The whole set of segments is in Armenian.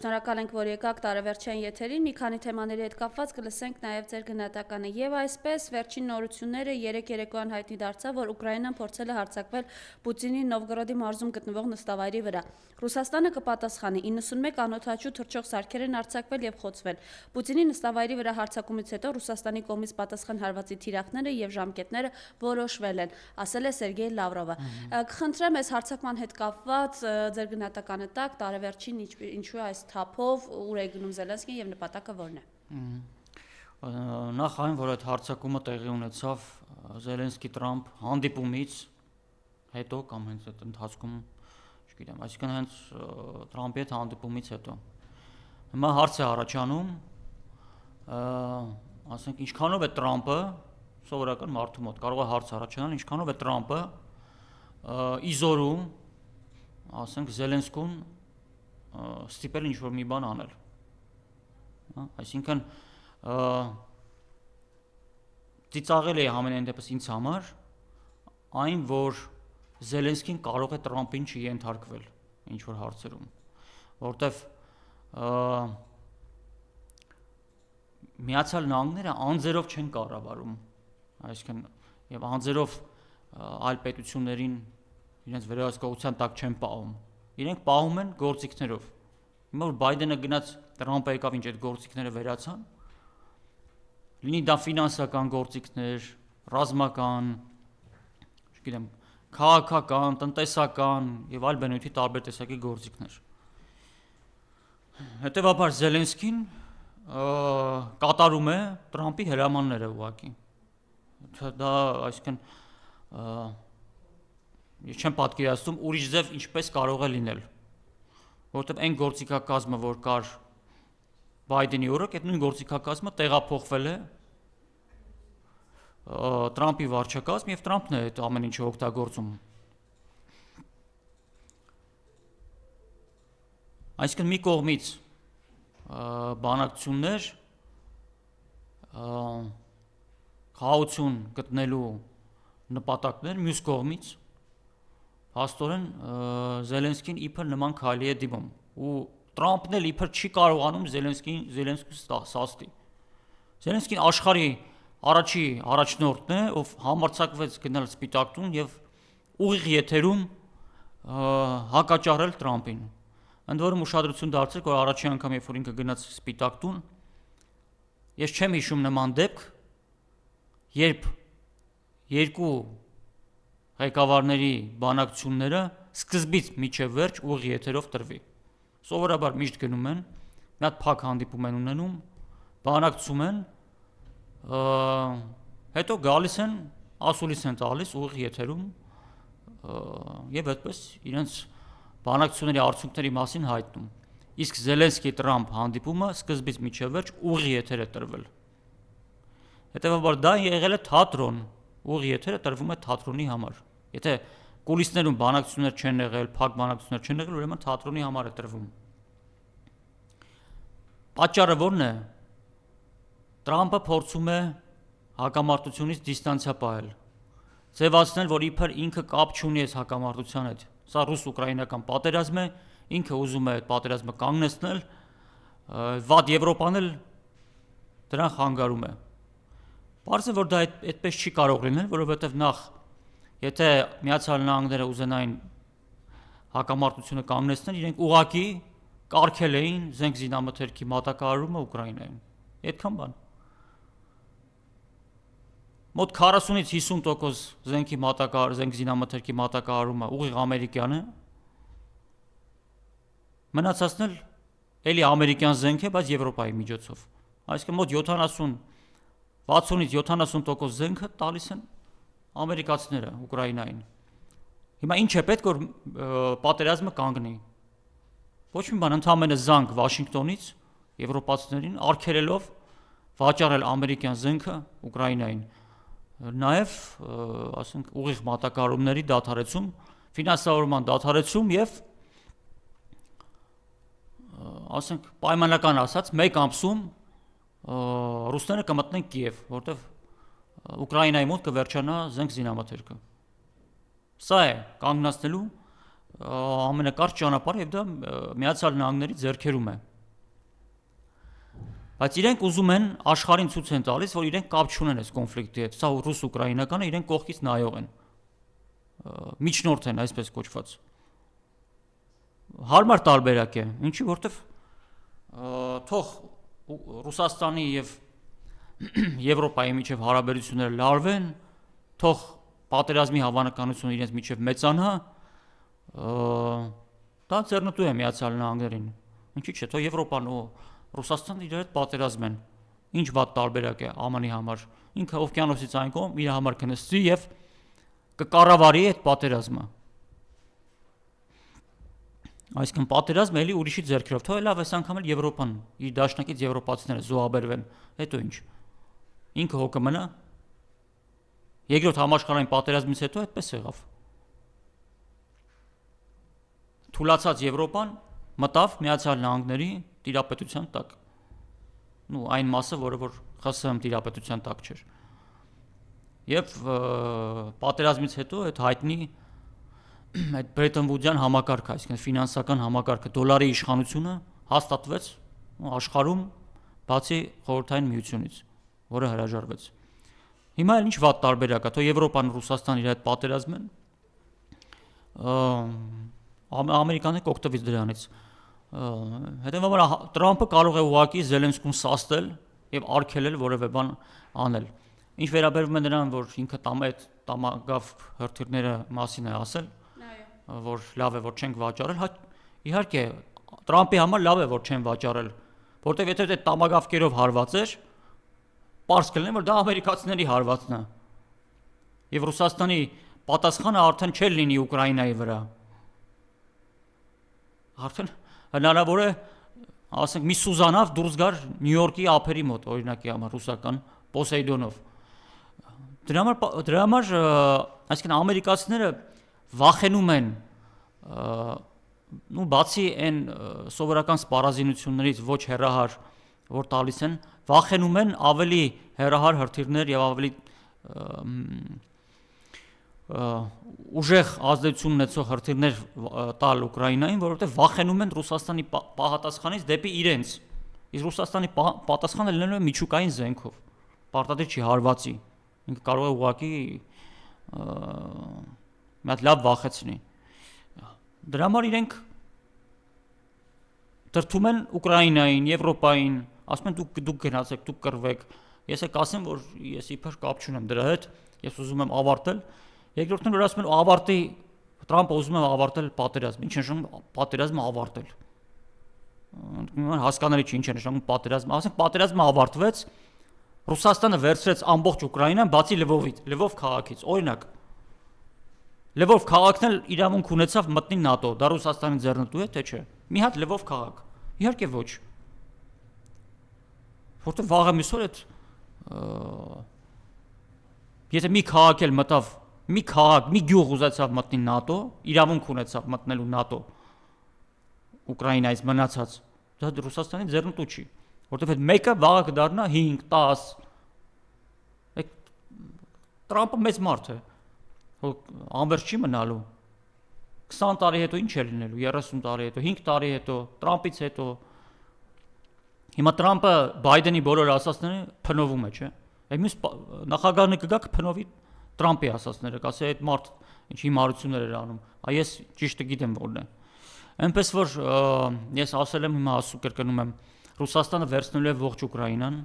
Շնորհակալ ենք, որ եկաք տարեվերջային եթերին, մի քանի թեմաների հետ կապված կլսենք նաև ձեր գնահատականը։ Եվ այսպես, վերջին նորությունները երեկ երեկոյան հայտնի դարձավ, որ Ուկրաինան փորձել է հարձակվել Պուտինի Նովգորոդի մարզում գտնվող նստավայրի վրա։ Ռուսաստանը կպատասխանի, 91 անօդաչու թռչող սարքեր են արձակվել եւ խոցվել։ Պուտինի նստավայրի վրա հարձակումից հետո Ռուսաստանի կողմից պատասխան հարվածի թիրախները եւ ժամկետները որոշվել են, ասել է Սերգեյ Լավրովը։ Կխնդրեմ այս հարձակման հետ կապված ձեր գնահատականը տակ, տարեվերջին ինչու է այս թափով ուր է գնում Զելենսկին եւ նպատակը որն է։ Նախ այն, որ այդ հարձակումը տեղի ունեցավ Զելենսկի-Տրամփ հանդիպումից հետո կամ հենց այդ ընթացքում, չգիտեմ, այսինքն հենց Տրամփի հետ հանդիպումից հետո։ Հիմա հարց է առաջանում, ասենք ինչքանով է Տրամփը, սովորական մարդու մոտ կարող է հարց առաջանալ, ինչքանով է Տրամփը իզորում, ասենք Զելենսկուն ստիպել ինչ-որ մի բան անել, այսինքն ծիծաղել է ամենայն դեպս ինձ համար այն, որ Զելենսկին կարող է Տրամփին չենթարկվել ինչ-որ հարցերում, որտեվ Միացյալ Նահանգները անձերով չեն կառավարում, այսինքն եւ անձերով այլ պետություններին իրենց վերահսկողության տակ չեն պահում, իրենք պահում են գործիքներով։ Հիմա որ Բայդենը գնաց, Տրամփը եկավ, ինչ այդ գործիքները վերացան, լինի դա ֆինանսական գործիքներ, ռազմական, չգիտեմ, քաղաքական, տնտեսական եւ այլ բնույթի տարբեր տեսակի գործիքներ։ Հետևաբար Զելենսկին կատարում է Տրամփի հրամանները ուղղակի։ Դա այսինքն ես չեմ պատկերացնում ուրիշ ձև ինչպես կարող է լինել, որովհետև այն գործիքակազմը, որ կար Բայդենի օրոք, այդ նույն գործիքակազմը տեղափոխվել է Տրամփի վարչակազմ եւ Տրամփն է այդ ամեն ինչը օգտագործում։ Այսինքն մի կողմից բանակցություններ, խաղաղություն գտնելու նպատակներ, մյուս կողմից հաստորեն Զելենսկին իբր նման քայլի է դիմում ու Տրամփն էլ իբր չի կարողանում Զելենսկին սաստի։ Զելենսկին աշխարհի առաջի առաջնորդն է, ով համարձակվեց գնալ Սպիտակ տուն եւ ուղիղ եթերում հակաճառել Տրամփին։ Ընդ որում ուշադրություն դարձրեք, որ առաջի անգամ երբ որ ինքը գնաց Սպիտակ տուն, ես չեմ հիշում նման դեպք, երբ երկու ղեկավարների բանակցությունները սկզբից մինչև վերջ ուղիղ եթերով տրվի։ Սովորաբար միշտ գնում են, մի հատ փակ հանդիպում են ունենում, բանակցում են, հետո գալիս են, ասուլիս են տալիս ուղիղ եթերում եւ այդպես իրենց բանակցությունների արդյունքների մասին հայտնում։ Իսկ Զելենսկի-Տրամփ հանդիպումը սկզբից մինչև վերջ ուղիղ եթեր է տրվել։ Հետևաբար դա եղել է թատրոն, ուղիղ եթերը տրվում է թատրոնի համար։ Եթե կուլիսներում բանակցություններ չեն եղել, փակ բանակցություններ չեն եղել, ուրեմն թատրոնի համար է տրվում։ Պատճառը ո՞րն է։ Տրամփը փորձում է հակամարտությունից դիստանցիա պահել, ձևացնել, որ իբր ինքը կապ չունի այս հակամարտության հետ։ Սա ռուս-ուկրաինական պատերազմ է, ինքը ուզում է այդ պատերազմը կանգնեցնել, վատ Եվրոպան էլ դրան խանգարում է։ Պարզ է, որ դա այդպես չի կարող լինել, որովհետև նախ, եթե Միացյալ Նահանգները ուզենային հակամարտությունը կանգնեցնել, իրենք ուղղակի կարգել էին զենք զինամթերքի մատակարարումը Ուկրաինայում։ Այդքան բան։ Մոտ 40-ից 50% զենք զինամթերքի մատակարարումը ուղիղ ամերիկյան է, մնացածն էլ էլի ամերիկյան զենք է, բայց Եվրոպայի միջոցով։ Այսինքն մոտ 60-ից 70% զենքը տալիս են ամերիկացիները Ուկրաինային։ Հիմա ինչ է պետք, որ պատերազմը կանգնի։ Ոչ մի բան, ընդհանրապես զանգ Վաշինգտոնից եվրոպացիներին արգելելով վաճառել ամերիկյան զենքը Ուկրաինային։ Նաև, ասենք, ուղիղ մատակարարումների դադարեցում, ֆինանսավորման դադարեցում եւ ասենք պայմանական ասած, մեկ ամսում ռուսները կմտնեն Կիև, որտեղ Ուկրաինայի մոտ կվերջանա զենք զինամթերքը։ Սա է կանգնացնելու ամենակարճ ճանապարհը եւ դա Միացյալ Նահանգների ձեռքերում է։ բայց իրենք ուզում են աշխարհին ցույց են տալիս, որ իրենք կապ չունեն այս կոնֆլիկտի հետ, սա ռուս-ուկրաինականը իրենք կողքից նայող են, միջնորդ են այսպես կոչված։ Հարմար տարբերակ է, ինչի որտեվ թող Ռուսաստանի եւ Եվրոպայի միջև հարաբերությունները լարվեն, թող պատերազմի հավանականությունը իրենց միջև մեծանա, դա ձեռնտու է Միացյալ Նահանգներին։ Ինչի՞ չէ, թող Եվրոպան ու Ռուսաստանը իրար հետ պատերազմեն։ Ինչ վատ տարբերակ է ԱՄՆ-ի համար։ Ինքը օվկիանոսից այն կողմ իր համար կնստի եւ կկառավարի այդ պատերազմը։ Այսինքն պատերազմը էլի ուրիշի ձեռքերով, թող լավ այս անգամ էլ Եվրոպան իր դաշնակից եվրոպացիները զոհաբերվեն, հետո ինչ։ Ինքը հոգը մնա։ Երկրորդ համաշխարհային պատերազմից հետո այդպես եղավ։ Թուլացած Եվրոպան մտավ Միացյալ Նահանգների տիրապետության տակ։ Այն մասը, որը որ ԽՍՀՄ տիրապետության տակ չէր։ Եվ պատերազմից հետո այդ հայտնի այդ Բրետոն Վուդյան համակարգը, այսինքն ֆինանսական համակարգը, դոլարի իշխանությունը հաստատվեց աշխարհում բացի խորհրդային միությունից, որը հրաժարվեց։ Հիմա էլ ինչ վատ տարբերակ է, թող Եվրոպան ու Ռուսաստանը իր հետ պատերազմեն, Ամերիկանը կօգտվի դրանից։ Հետևաբար Տրամփը կարող է ուղղակի Զելենսկուն սաստել եւ արգելել որևէ բան անել։ Ինչ վերաբերում է նրան, որ ինքը այդ տամագավ հրթիռները մասին է ասել, որ լավ է որ չենք վաճառել, իհարկե Տրամփի համար լավ է որ չեն վաճառել, որտեղ եթե այդ տամագավկերով հարված էր, պարզ կլինի որ դա ամերիկացիների հարվածն է։ Եվ Ռուսաստանի պատասխանը արդեն չէր լինի Ուկրաինայի վրա։ Արդեն հնարավոր է, ասենք մի Սուզանավ դուրս գար Նյու Յորքի ափերի մոտ, օրինակի համար ռուսական Պոսեյդոնով։ Դրա համար, այսինքն ամերիկացիները վախենում են, բացի այն սովորական սպառազինություններից ոչ հեռահար, որ տալիս են, վախենում են ավելի հեռահար հրթիռներ եւ ավելի ուժեղ ազդեցություն ունեցող հրթիռներ տալ Ուկրաինային, որովհետև վախենում են Ռուսաստանի պահատասխանից դեպի իրենց։ Իսկ Ռուսաստանի պատասխանը լինելու է միջուկային զենքով, պարտադիր չի հարվածի։ Ինքը կարող է ուղղակի մի հատ լավ վախեցնի։ Դրա համար իրենք դրդում են Ուկրաինային, Եվրոպային, ասում են դուք գնացեք, դուք կռվեք։ Ես եք ասեմ, որ ես իբր կապ չունեմ դրա հետ, ես ուզում եմ ավարտել։ Երկրորդն որ ասում են ավարտի, Տրամփը ուզում է ավարտել պատերազմը։ Ինչ է նշանակում պատերազմը ավարտել։ Հասկանալի չի ինչ է նշանակում պատերազմը։ Ասենք պատերազմը ավարտվեց, Ռուսաստանը վերցրեց ամբողջ Ուկրաինան, բացի Լվովից, Լվով քաղաքից։ Օրինակ, Լվով քաղաքն էլ իրավունք ունեցավ մտնի ՆԱՏՕ, դա Ռուսաստանի ձեռնտու է, թե չէ։ Մի հատ Լվով քաղաք։ Իհարկե ոչ։ Որտեղ վաղը միսօր այդ եթե մի քաղաք էլ մտավ, մի քաղաք, մի գյուղ ուզեցավ մտնի ՆԱՏՕ, իրավունք ունեցավ մտնելու ՆԱՏՕ Ուկրաինայից մնացած, դա Ռուսաստանի ձեռնտու չի, որտեղ այդ մեկը վաղը կդառնա 5, 10։ Տրամփը մեծ մարդ է, անverջ չի մնալու։ 20 տարի հետո ինչ է լինելու, 30 տարի հետո, 5 տարի հետո, Տրամփից հետո։ Հիմա Տրամփը Բայդենի բոլոր ասածները փնովում է, չէ՞։ Այդ մյուս նախագահն կգա կփնովի Տրամփի ասածները, կասի այդ մարդ ինչ հիմարություններ էր անում։ Ես ճիշտը գիտեմ որն է։ Այնպես որ ես ասել եմ, հիմա ասու կրկնում եմ, Ռուսաստանը վերցնելու է ողջ Ուկրաինան,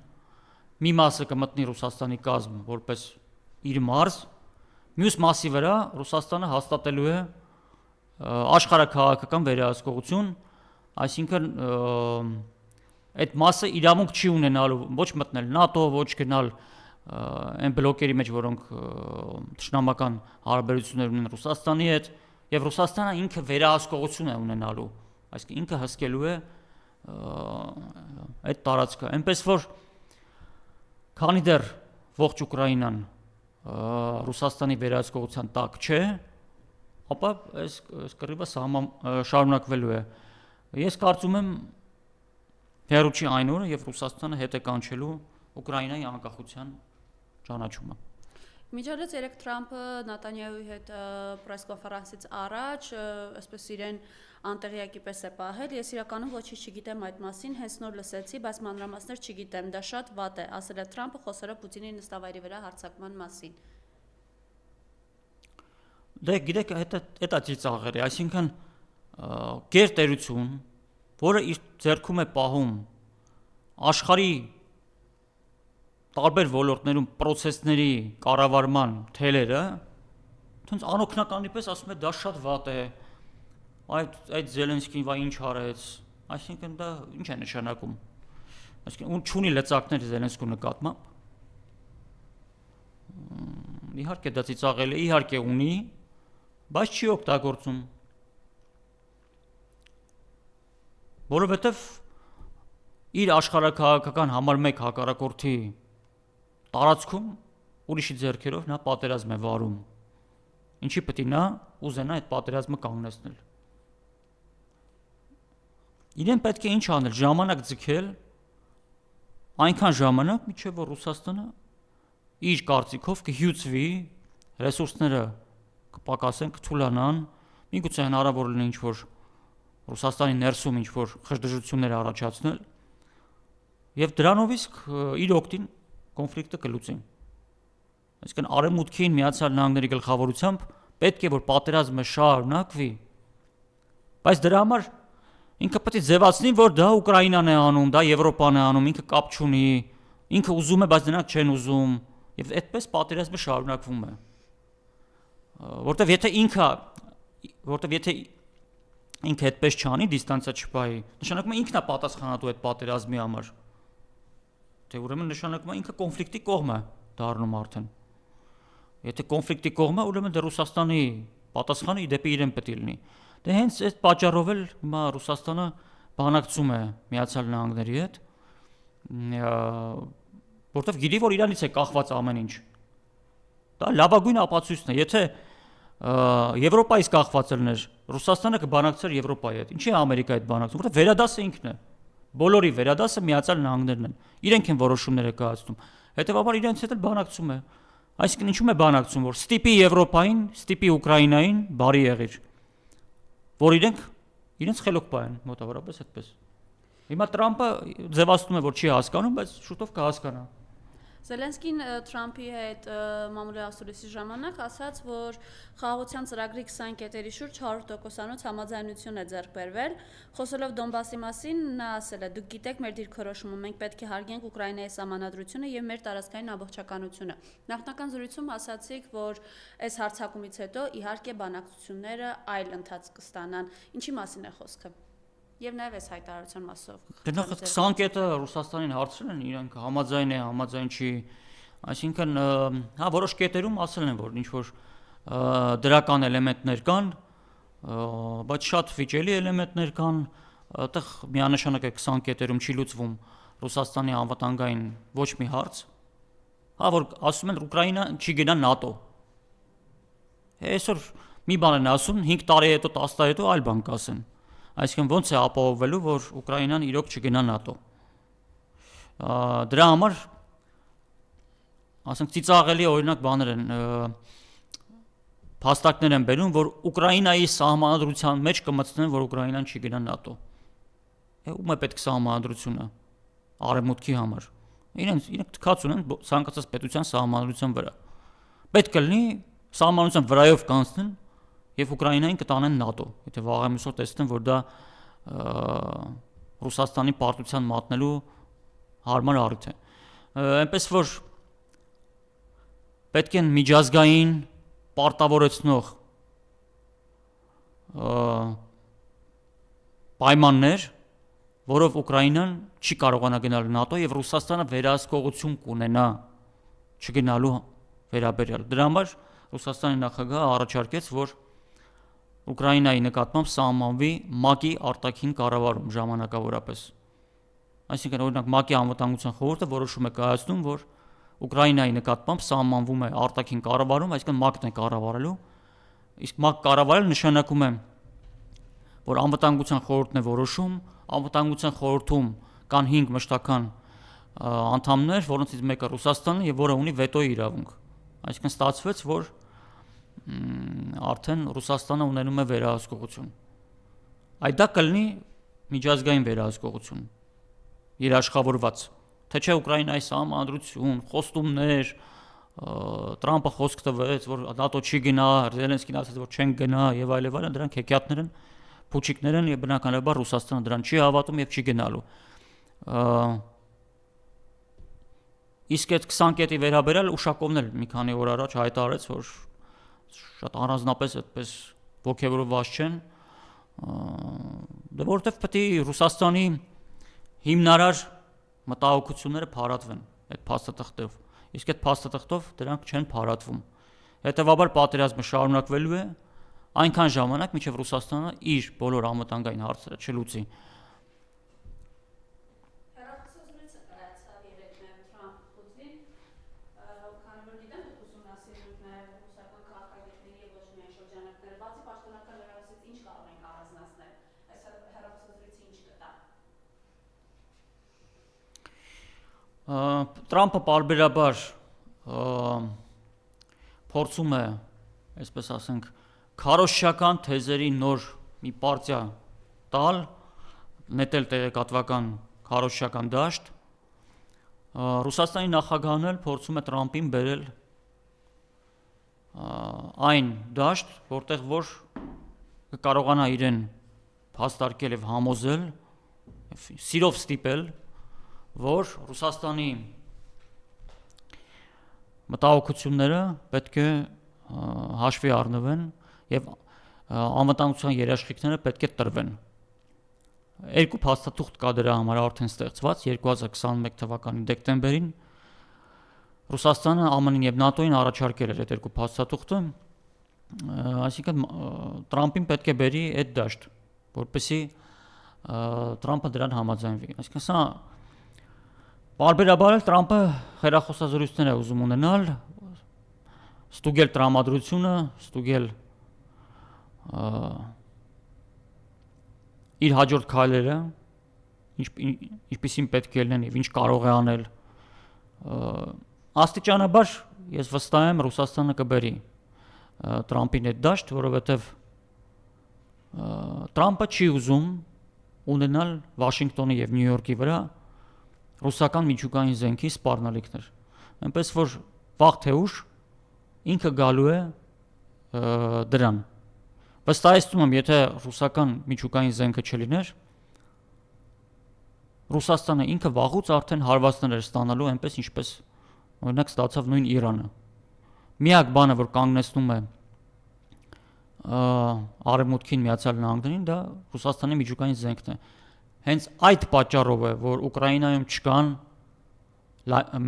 մի մասը կմտնի Ռուսաստանի կազմ որպես իր մարզ, մյուս մասի վրա Ռուսաստանը հաստատելու է աշխարհաքաղաքական վերահսկողություն, այսինքն այդ մասը իրավունք չի ունենալու ոչ մտնել ՆԱՏՕ, ոչ գնալ այն բլոկերի մեջ, որոնք թշնամական հարաբերություններ ունեն Ռուսաստանի հետ, եւ Ռուսաստանը ինքը վերահսկողություն է ունենալու, այսինքն ինքը հսկելու է այդ տարածքը, այնպես որ քանի դեռ ողջ Ուկրաինան Ռուսաստանի վերահսկողության տակ չէ, ապա այս կռիվը շարունակվելու է։ Ես կարծում եմ հեռու չի այն օրը, եւ Ռուսաստանը հետ է կանչելու Ուկրաինայի անկախության ճանաչումը։ Միջադեպ երեք Թրամփը Նետանյահուի հետ պրես կոնֆերանսից առաջ, այսպես իրեն անտեղյակի պես է պահել։ Ես իրականում ոչինչ չգիտեմ այդ մասին, հենց նոր լսեցի, բայց մանրամասներ չգիտեմ։ Դա շատ վատ է, ասել է Թրամփը խոսելով Պուտինի նստավայրի վրա հարձակման մասին։ Դե գիտեք, դա ծիծաղեր է, այսինքն գերտերություն, որը իր ձեռքում է պահում աշխարհի տարբեր ոլորտներում process-ների կառավարման թելերը, թենց անօգնականի պես ասում է դա շատ վատ է, այդ Զելենսկին վայ ինչ արեց, այսինքն դա ինչ է նշանակում, այսինքն չունի լծակներ Զելենսկու նկատմամբ, իհարկե դա ծիծաղել է, իհարկե ունի, բայց չի օգտագործում, որովհետև իր աշխարհաքաղաքական համար մեկ հակառակորդի տարածքում ուրիշի ձեռքերով նա պատերազմ է վարում, ինչի պետք է նա ուզենա այդ պատերազմը կանգնեցնել։ Իրեն պետք է ինչ անել, ժամանակ ձգել, այնքան ժամանակ, մինչև որ Ռուսաստանը իր կարծիքով կհյուծվի, ռեսուրսները կպակասեն, կթուլանան, միգուցե հնարավոր լինի ինչ-որ Ռուսաստանի ներսում ինչ-որ խժդժություններ առաջացնել, եւ դրանով իսկ իր օգտին կոնֆլիկտը կլուծեն։ Այսինքն Արևմուտքին Միացյալ Նահանգների գլխավորությամբ պետք է որ պատերազմը շարունակվի, բայց դրա համար ինքը պետք է ձևացնի, որ դա Ուկրաինան է անում, դա Եվրոպան է անում, ինքը կապ չունի, ինքը ուզում է, բայց նրանք չեն ուզում, եւ այդպես պատերազմը շարունակվում է։ Որտեւ եթե ինքը այդպես չանի, դիստանցիա չպահի, նշանակում է ինքն է պատասխանատու այդ պատերազմի համար։ Թե ուրեմն նշանակում է ինքը կոնֆլիկտի կողմ է դառնում արդեն։ Եթե կոնֆլիկտի կողմ է, ուրեմն դե Ռուսաստանի պատասխանը դեպի իրեն պետք է լինի։ Դե հենց այդ պատճառով էլ հիմա Ռուսաստանը բանակցում է Միացյալ Նահանգների հետ, որտեղ գիտի, որ իրանից է կախված ամեն ինչ։ Դա լավագույն ապացույցն է, եթե Եվրոպայից կախված լիներ, Ռուսաստանը կբանակցեր Եվրոպայի հետ։ Ինչի է Ամերիկայի հետ բանակցում, որտեղ վերադասը ինքն է։ Բոլորի վերադասը Միացյալ Նահանգներն են։ Իրենք են որոշումները կայացնում։ Հետևաբար իրենց հետ էլ բանակցում է։ Այսինքն ինչու՞մ է բանակցում, որ ստիպի Եվրոպային, ստիպի Ուկրաինային բարի եղիր, որ իրենց խելոք պահեն, մոտավորապես այդպես։ Հիմա Տրամփը ձևացնում է, որ չի հասկանում, բայց շուտով կհասկանա։ Զելենսկին Թրամփի հետ մամուլի ասուլիսի ժամանակ ասաց, որ խաղաղության ծրագրի 20 կետերի շուրջ 100%-անոց համաձայնություն է ձեռք բերվել։ Խոսելով Դոնբասի մասին, նա ասել է. «Դուք գիտեք մեր դիրքորոշումը, մենք պետք է հարգենք Ուկրաինայի սահմանադրությունը եւ մեր տարածքային ամբողջականությունը»։ Նախնական զրույցում ասացիք, որ այս հարձակումից հետո իհարկե բանակցությունները այլ ընթացք կստանան։ Ինչի մասին է խոսքը։ Եվ նաև այս հայտարարության մասով։ Դե նախ 20 կետը Ռուսաստանին հարցրել են, իրանք համաձայն է, համաձայն չի, այսինքն հա որոշ կետերում ասել են, որ ինչ որ դրական էլեմենտներ կան, բայց շատ վիճելի էլեմենտներ կան, այդտեղ միանշանակ է 20 կետերում չի լուծվում Ռուսաստանի անվտանգային ոչ մի հարց, հա որ ասում են Ուկրաինան չի գնա ՆԱՏՕ։ Այսօր մի բան են ասում, 5 տարի հետո, 10 տարի հետո այլ բան կասեն։ Այսինքն ոնց է ապահովվելու, որ Ուկրաինան իրոք չգնա ՆԱՏՕ։ Դրա համար ասենք ծիծաղելի օրինակ բաներ են, փաստակներ են բերում, որ Ուկրաինայի սահմանադրության մեջ կմտցնեն, որ Ուկրաինան չի գնա ՆԱՏՕ։ Ում է պետք սահմանադրությունը Արևմուտքի համար։ Իրենք թքած ունեն ցանկացած պետության սահմանադրության վրա։ Պետք է լինի սահմանադրության վրայով կանցնեն եւ Ուկրաինային կտանեն ՆԱՏՕ, եթե վաղեմիսօր տեսնեն, որ դա Ռուսաստանի պարտության մատնելու հարմար առիթ է։ Այնպես որ պետք են միջազգային պարտավորեցնող պայմաններ, որով Ուկրաինան չի կարողանա գնալ ՆԱՏՕ եւ Ռուսաստանը վերահսկողություն կունենա չգնալու վերաբերյալ։ Դրա համար Ռուսաստանի նախագահը առաջարկեց, որ Ուկրաինայի նկատմամբ սահմանվի ՄԱԿ-ի արտաքին կառավարում ժամանակավորապես։ Այսինքն օրինակ ՄԱԿ-ի անվտանգության խորհուրդը որոշում է կայացնում, որ Ուկրաինայի նկատմամբ սահմանվում է արտաքին կառավարում, այսինքն ՄԱԿ-ն է կառավարելու, իսկ ՄԱԿ կառավարել նշանակում է, որ անվտանգության խորհուրդն է որոշում, անվտանգության խորհրդում կան 5 մշտական անդամներ, որոնցից մեկը Ռուսաստանն է եւ որը ունի վետոյի իրավունք։ Այսինքն ստացվեց, որ արդեն Ռուսաստանը ունենում է վերահսկողություն։ այդ դա կլինի միջազգային վերահսկողություն, երաշխավորված, թե չէ Ուկրաինայի սահմանադրություն, խոստումներ, Տրամպը խոսք տվեց, որ ՆԱՏՕ չի գնա, Զելենսկին ասաց, որ չեն գնա եւ այլն, դրանք հեքիաթներ են, փուչիկներ են եւ բնականաբար Ռուսաստանը դրան չի հավատում եւ չի գնալու։ Իսկ այդ 20 կետի վերաբերյալ Ուշակովն էլ մի քանի օր առաջ հայտարարեց, որ շատ առանձնապես այդպես ողջևորված չեն, դե որովհետեւ պետք է Ռուսաստանի հիմնարար մտահոգությունները փարատվեն այդ փաստաթղթով, իսկ այդ փաստաթղթով դրանք չեն փարատվում։ Հետևաբար պատերազմը շարունակվելու է այնքան ժամանակ, մինչև Ռուսաստանը իր բոլոր անվտանգային հարցերը չլուծի։ Տրամպը պարբերաբար փորձում է, այսպես ասենք, քարոզչական թեզերի նոր մի պարտիա տալ, նետել տեղեկատվական քարոզչական դաշտ։ Ռուսաստանի նախագահն էլ փորձում է Տրամպին բերել այն դաշտ, որտեղ որ կարողանա իրեն փաստարկել եւ համոզել, սիրով ստիպել, որ Ռուսաստանի մտահոգությունները պետք է հաշվի առնվեն եւ անվտանգության երաշխիքները պետք է տրվեն։ Երկու փաստաթուղթ կա դրա համար արդեն ստեղծված 2021 թվականի դեկտեմբերին Ռուսաստանը ԱՄՆ-ին եւ ՆԱՏՕ-ին առաջարկել էր այդ երկու փաստաթուղթը, այսինքն Տրամպին պետք է բերի այդ դաշտ, որպեսզի Տրամպը դրան համաձայնվի։ Այսինքն սա պարբերաբար Տրամպը խերախոսազրույցներ է ուզում ունենալ, ստուգել տրամադրությունը, ստուգել իր հաջորդ քայլերը, ինչպիսին պետք է լինեն եւ ինչ կարող է անել։ Աստիճանաբար ես վստահ եմ Ռուսաստանը կբերի Տրամպին այդ դաշտ, որովհետեւ Տրամպը չի ուզում ունենալ Վաշինգտոնի եւ Նյու Յորքի վրա ռուսական միջուկային զենքի սպառնալիքներ։ Այնպես որ վաղ թե ուշ ինքը գալու է դրան։ Վստահեցնում եմ, եթե ռուսական միջուկային զենքը չլիներ, Ռուսաստանը ինքը վաղուց արդեն հարվածներ էր ստանալու, այնպես ինչպես օրինակ ստացավ նույն Իրանը։ Միակ բանը, որ կանգնեցնում է Արևմուտքին Միացյալ Նահանգներին, դա Ռուսաստանի միջուկային զենքն է։ Հենց այդ պատճառով է, որ Ուկրաինայում չկան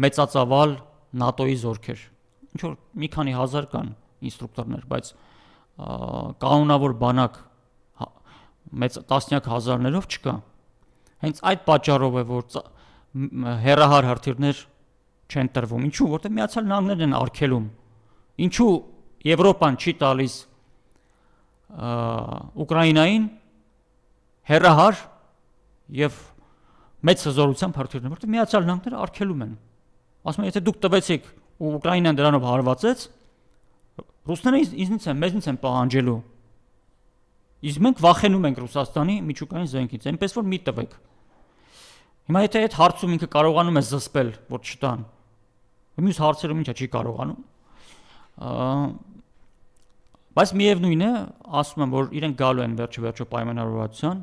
մեծածավալ ՆԱՏՕ-ի զորքեր։ Ինչ որ մի քանի հազար կան ինստրուկտորներ, բայց կանոնավոր բանակ մեծ տասնյակ հազարներով չկա։ Հենց այդ պատճառով է, որ հերահար հրթիռներ չեն տրվում։ Ինչու՞, որտեղ Միացյալ Նահանգներն են արգելում։ Ինչու Եվրոպան չի տալիս Ուկրաինային հերահար եւ մեծ հզորությամբ հրթիռներ, որտեղ Միացյալ Նահանգները արգելում են։ Ասում են, եթե դուք տվեցիք ու Ուկրաինան դրանով հարվածեց, ռուսները մեզնից են պահանջելու։ Իսկ մենք վախենում ենք Ռուսաստանի միջուկային զենքից, այնպես որ մի տվեք։ Հիմա եթե այդ հարցում ինքը կարողանում է զսպել, որ չտան, մյուս հարցերում ինչա չի կարողանում։ Բայց միևնույն է, ասում եմ, որ իրենք գալու են վերջը պայմանավորվածության։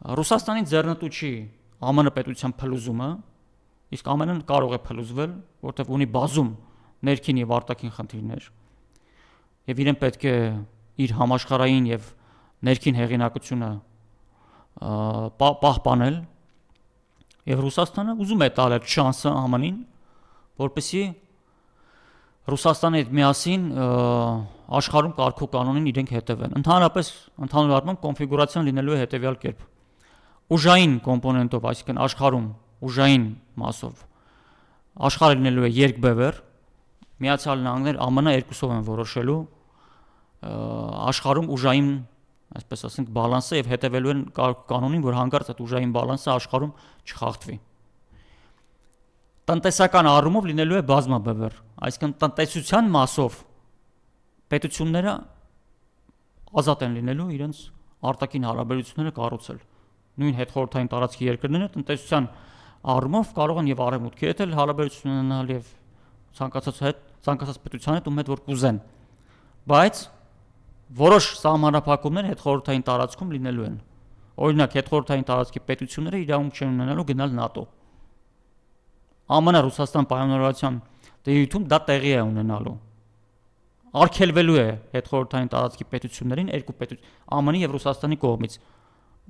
Ռուսաստանի ձեռնտու չի ԱՄՆ պետության փլուզումը, իսկ ԱՄՆ-ն կարող է փլուզվել, որտեղ ունի բազում ներքին եւ արտաքին խնդիրներ, եւ իրեն պետք է իր համաշխարհային եւ ներքին հեղինակությունը պահպանել, եւ Ռուսաստանը ուզում է տալ այդ շանսը ԱՄՆ-ին, որպեսզի Ռուսաստանի հետ միասին աշխարհում կարգու կանոնին իրենք հետևեն։ Ընդհանրապես ընդհանուր առմամբ կոնֆիգուրացիան լինելու է հետեւյալ կերպ. ուժային կոմպոնենտով, այսինքն աշխարհում ուժային մասով աշխարհը լինելու է երկբևեռ, Միացյալ Նահանգներ ԱՄՆ երկուսով են որոշելու աշխարհում ուժային, այսպես ասենք, բալանսը եւ հետևելու են կանոնին, որ հանկարծ այդ ուժային բալանսը աշխարհում չխախտվի։ Տնտեսական առումով լինելու է բազմաբևեռ, այսինքն տնտեսության մասով պետությունները ազատ են լինելու իրենց արտաքին հարաբերությունները կառուցել։ Նույն հետխորհրդային տարածքի երկրները տնտեսության առումով կարող են եւ արևմուտքի հետ էլ հարաբերություն ունենալ եւ ցանկացած պետության հետ ում հետ որ կուզեն։ Բայց որոշ սահմանափակումներ հետխորհրդային տարածքում լինելու են։ Օրինակ հետխորհրդային տարածքի պետությունները իրավունք չեն ունենալու գնալ ՆԱՏՕ։ ԱՄՆ-Ռուսաստան պայմանավորվածության դեպքում դա տեղի է ունենալու։ Արգելվելու է հետխորհրդային տարածքի պետություններին երկու ԱՄՆ-ի եւ Ռուսաստանի կողմից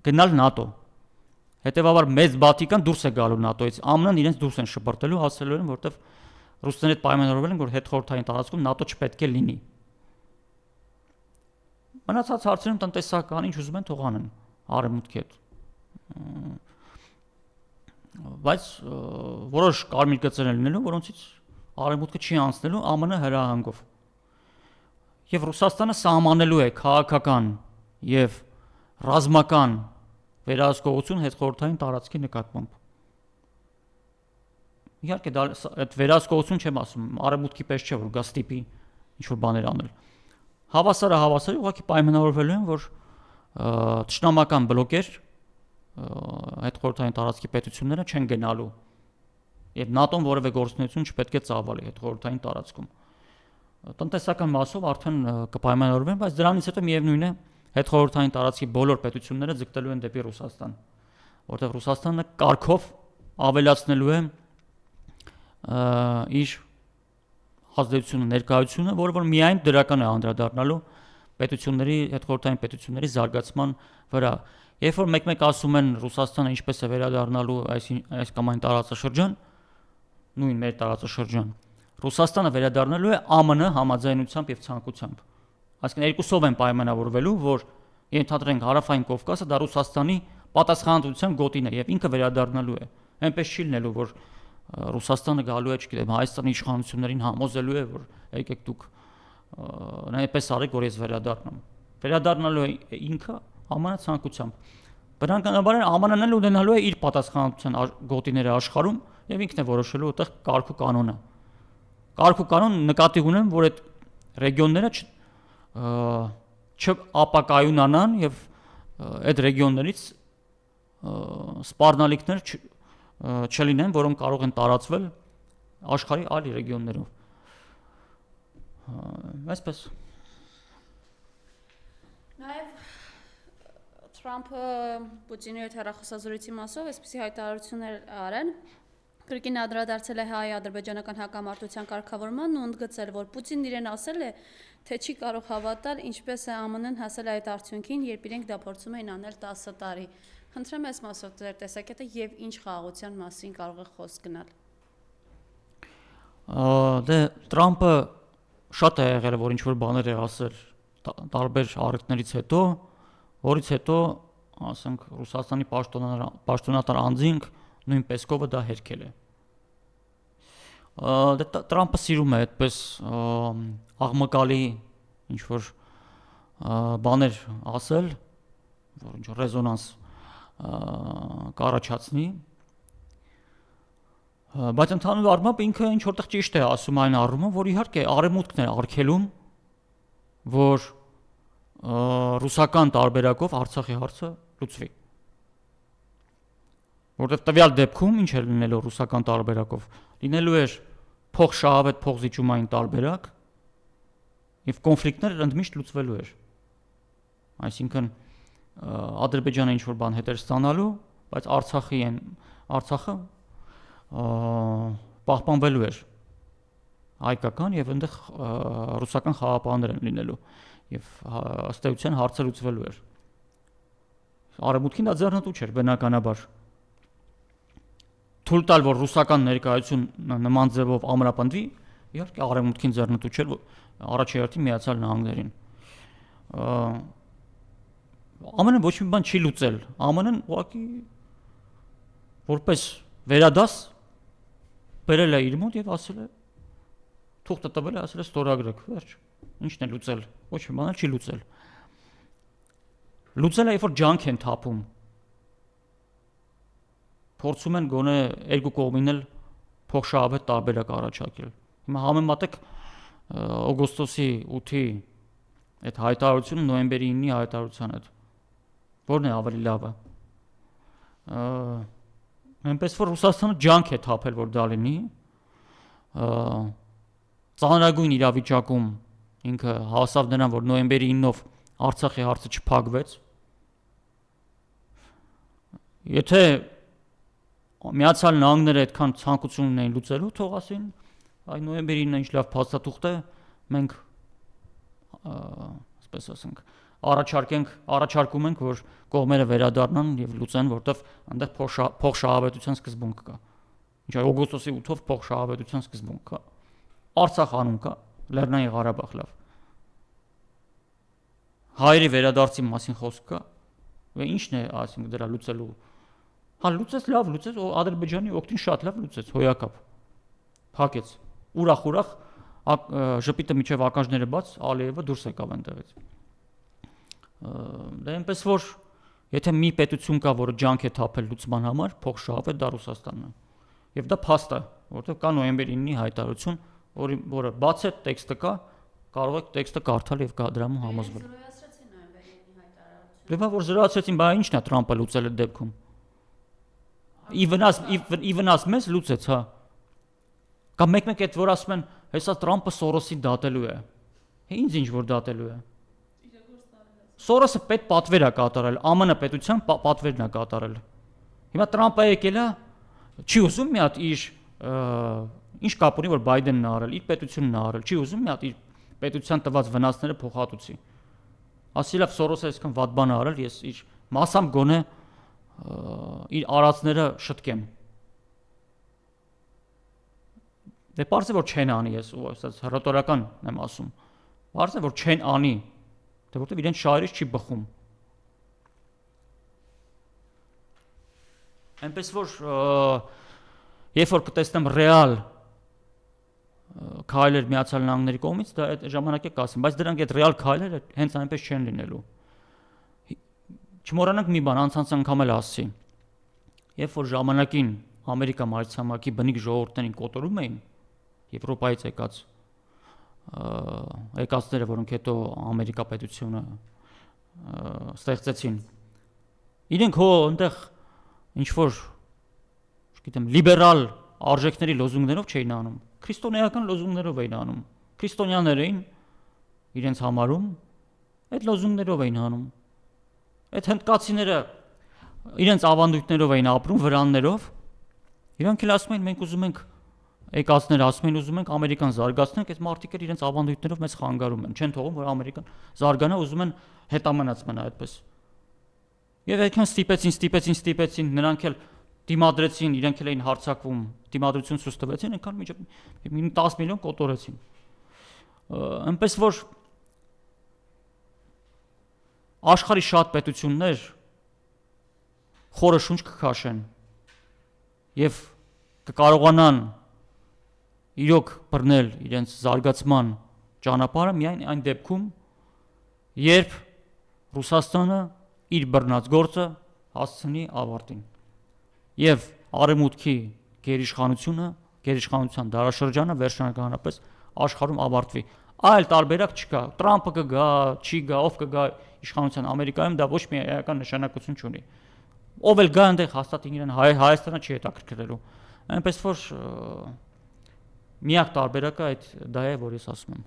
գնալ ՆԱՏՕ։ Հետևաբար մեծ Բալտիկան դուրս է գալու ՆԱՏՕ-ից, ԱՄՆ-ն իրենց դուրս են շպրտելու, ասելու են, որտեվ ռուսները պայմանավորվել են, որ հետխորհրդային տարածքում ՆԱՏՕ չպետք է լինի։ Մնացած հարցերում տնտեսական ինչ ուզում են թող անեն արևմուտքի հետ։ Բայց որոշ կարմիր գծեր են լինելու, որոնցից արևմուտքը չի անցնելու ԱՄՆ հրահանգով։ Եվ Ռուսաստանը սահմանելու է քաղաքական եւ ռազմական վերահսկողություն հետխորհրդային տարածքի նկատմամբ։ Իհարկե դա այդ վերահսկողություն չեմ ասում, արևմուտքի պես չէ որ գա ստիպի ինչ որ բաներ անել։ Հավասարը ուղղակի պայմանավորվելու են, որ ճշնամական բլոկեր հետխորհրդային տարածքի պետությունները չեն գնալու եւ ՆԱՏՕ-ն որևէ գործունեություն չպետք է ծավալի հետխորհրդային տարածքում։ Տնտեսական մասով արդեն կպայմանավորվեն, բայց դրանից հետո միևնույն է հետխորհրդային տարածքի բոլոր պետությունները ձգտելու են դեպի Ռուսաստան, որտեղ Ռուսաստանը կարգով ավելացնելու է իր ազդեցությունը, ներկայությունը, որը որ միայն դրական է անդրադառնալու պետությունների, հետխորհրդային պետությունների զարգացման վրա։ Երբ որ մեկ-մեկ ասում են Ռուսաստանը ինչպես է վերադառնալու այս կամ այն տարածաշրջան, նույն մեր տարածաշրջան, Ռուսաստանը վերադառնալու է ԱՄՆ համաձայնությամբ եւ ցանկությամբ։ Այսինքն երկուսով են պայմանավորվելու, որ ենթադրենք Հարավային Կովկասը դա Ռուսաստանի պատասխանատվության գոտին է եւ ինքը վերադառնալու է։ Այնպես չի լինելու, որ Ռուսաստանը գալու է, չգիտեմ, Հայաստանի իշխանություններին համոզելու է, որ եկեք դուք այնպես արեք, որ ես վերադառնամ։ Վերադառնալու է ինքը ԱՄՆ ցանկությամբ։ Բնականաբար ԱՄՆ-ն էլ ունենալու է իր պատասխանատվության գոտիները աշխարհում եւ ինքն է որոշելու այդտեղ կարգ ու կանոնը։ Կարգ ու կանոն նկատի ունեմ, որ այդ ռեգիոնները չապակայունանան եւ այդ ռեգիոններից սպառնալիքներ չլինեն, որոնք կարող են տարածվել աշխարհի այլ ռեգիոններով։ Այսպես։ Նաև Թրամփը Պուտինի հետ հեռախոսազրույցի մասով այսպիսի հայտարարություններ արեն, կրկին անդրադարձել է հայ-ադրբեջանական հակամարտության կարգավորմանն ու ընդգծել, որ Պուտինն իրեն ասել է, թե չի կարող հավատալ, ինչպես է ԱՄՆ-ն հասել այդ արդյունքին, երբ իրենք դա փորձում էին անել 10 տարի։ Խնդրեմ այս մասով ձեր տեսակետը եւ ինչ խաղաղության մասին կարող է խոսք գնալ։ Դե Թրամփը շատ է եղել, որ ինչ որ բաներ է ասել տարբեր առիթներից հետո, որից հետո, ասենք, Ռուսաստանի պաշտոնատար անձինք նույն Պեսկովը դա հերքել է։ Դե Թրամփը սիրում է այդպես աղմկալի ինչ որ բաներ ասել, որ ինչ ռեզոնանս կառաջացնի, բայց ընդհանուր առմամբ ինքը ինչ որտեղ ճիշտ է ասում այն առումով, որ իհարկե արևմուտքն է արգելում, որ ռուսական տարբերակով Արցախի հարցը լուծվի։ Որտեղ տվյալ դեպքում ինչ է լինելու ռուսական տարբերակով, լինելու էր փոխշահավետ փոխզիջումային տարբերակ եւ կոնֆլիկտներ ընդմիշտ լուծվելու էր։ Այսինքն Ադրբեջանը ինչ որ բան հետ էր ստանալու, բայց Արցախը պահպանվելու էր հայկական եւ այնտեղ ռուսական խաղապահներ են լինելու եւ ըստ էության հարցը լուծվելու էր։ Արևմուտքին դա ձեռնտու չէր բնականաբար։ Թույլ տալ, որ ռուսական ներկայություն նման ձևով ամրապնդվի, իհարկե արևմուտքին ձեռնտու չէր, առաջերտին Միացյալ Նահանգներին։ ԱՄՆ-ն ոչ մի բան չի լուծել։ ԱՄՆ-ն ուղղակի որպես վերադաս բերել է իր մոտ եւ ասել է թուղթը տվել է, ասել է ստորագրեք, վերջ։ Ինչն է լուծել։ Ոչ մի բան չի լուծել։ Լուծել է, երբ որ ջանք են թափում։ Փորձում են գոնե երկու կողմին էլ փոխշահավետ տարբերակ առաջարկել։ Հիմա համեմատեք օգոստոսի 8-ի այդ հայտարարությունը նոյեմբերի 9-ի հայտարարության հետ։ Որն է ավելի լավը։ Այնպես որ Ռուսաստանը ջանք է թափել, որ դա լինի։ Ծանրագույն իրավիճակում ինքը հասավ նրան, որ նոյեմբերի 9-ով Արցախի հարցը չփակվեց։ Եթե Միացյալ Նահանգները այդքան ցանկություն ունեն լուծելու, թող ասին, այ նոյեմբերի 9-ը ինչ լավ փաստաթուղթ է, մենք ասպես ասենք, առաջարկում ենք, որ կողմերը վերադառնան եւ լուծեն, որտեվ այնտեղ փոխշահավետության սկզբունք կա։ Ինչ է օգոստոսի 8-ով փոխշահավետության սկզբունք կա։ Արցախ անուն կա, Լեռնային Ղարաբաղ լավ։ Հայերի վերադարձի մասին խոսք կա։ Ու ինչն է, ասենք, դրա լուծելու։ Հա լուծեց, լավ լուծեց, Ադրբեջանի օգտին շատ լավ լուծեց, հոյակապ։ Փակեց։ Ուրախ ժպիտը միջև ականջները բաց, Ալիևը դուրս եկավ այնտեղից։ Դա այնպես որ եթե մի պետություն կա, որը ջանք է թափել լուծման համար, փոխշահավետ դա Ռուսաստանն է։ Եվ դա փաստ է, որովհետև կա նոյեմբերի 9-ի հայտարարություն, որը բաց է տեքստը կա, կարող եք տեքստը կարդալ եւ դրամու համոզվել։ Դե որ զրոյացրեցին, բա ի՞նչն է Թրամփը լուծել այդ դեպքում։ Իվնաս մեզ լուծեց, հա։ Կամ մեկ-մեկ այդ որ ասում են, հեսա Թրամփը Սորոսի դատելու է։ Ինձ ինչ որ դատելու է։ Սորոսը պետ պատվեր է կատարել, ԱՄՆ պետության պատվերն է կատարել։ Հիմա Թրամփը եկել է, չի ուզում մի հատ իր ինչ կապ ունի, որ Բայդենն է արել, իր պետությունն է արել, չի ուզում մի հատ իր պետության տված վնասները փոխհատուցի։ Ասի լավ Սորոսը այսքան վատ բան արել, ես իր մասամբ գոնե իր արածները շտկեմ։ Դե պարզ է որ չեն անի, ես ասած հռետորական եմ ասում։ Պարզ է որ չեն անի, դե որտեվ իրեն շահերից չի բխում։ Այնպես որ երբ որ կտեսնեմ ռեալ քայլեր Միացյալ Նահանգների կողմից, դա այդ ժամանակ է կասեմ, բայց դրանք այդ ռեալ քայլերը հենց այնպես չեն լինելու։ Չմոռանանք մի բան, անցած անգամ էլ ասացի։ Երբ որ ժամանակին Ամերիկա մայրցամաքի բնիկ ժողովուրդներին կոտորում էին Եվրոպայից եկածները, որոնք հետո Ամերիկա պետությունը ստեղծեցին։ Իրենք հո այնտեղ ինչ որ, չգիտեմ, լիբերալ արժեքների լոզունգներով չէին անում, քրիստոնեական լոզունգներով էին անում։ Քրիստոնյաներ էին իրենց համարում, այդ լոզունգներով էին անում։ Այդ հնդկացիները իրենց ավանդույթներով էին ապրում, վրաններով։ Իրանք էլ ասում էին, մենք ուզում ենք եկածները ասում են ուզում ենք Ամերիկան զարգացնենք, այդ մարդիկ էլ իրենց ավանդույթներով մեզ խանգարում են, չեն թողում որ Ամերիկան զարգանա, ուզում են հետամնաց մնա այդպես։ Եվ այդքան ստիպեցին, նրանք էլ դիմադրեցին, իրենք էլ էին հարձակվում, դիմադրություն ցույց տվեցին, այնքան միջը 10 միլիոն կոտորեցին։ Այնպես որ աշխարհի շատ պետություններ խորը շունչ կքաշեն եւ կկարողանան իրոք բռնել իրենց զարգացման ճանապարհը միայն այն դեպքում, երբ Ռուսաստանը իր բռնած գործը հասցնի ավարտին։ Եվ արևմուտքի գերիշխանության դարաշրջանը վերջնականապես աշխարհում ավարտվի։ Այլ տարբերակ չկա։ Թրամփը կգա, չի գա, ով կգա իշխանության Ամերիկայում, դա ոչ մի էական նշանակություն չունի։ Ով էլ գա այնտեղ հաստատ իրեն Հայաստանը չի հետաքրքրելու։ Այնպես որ միակ տարբերակը դա է, որ ես ասում եմ։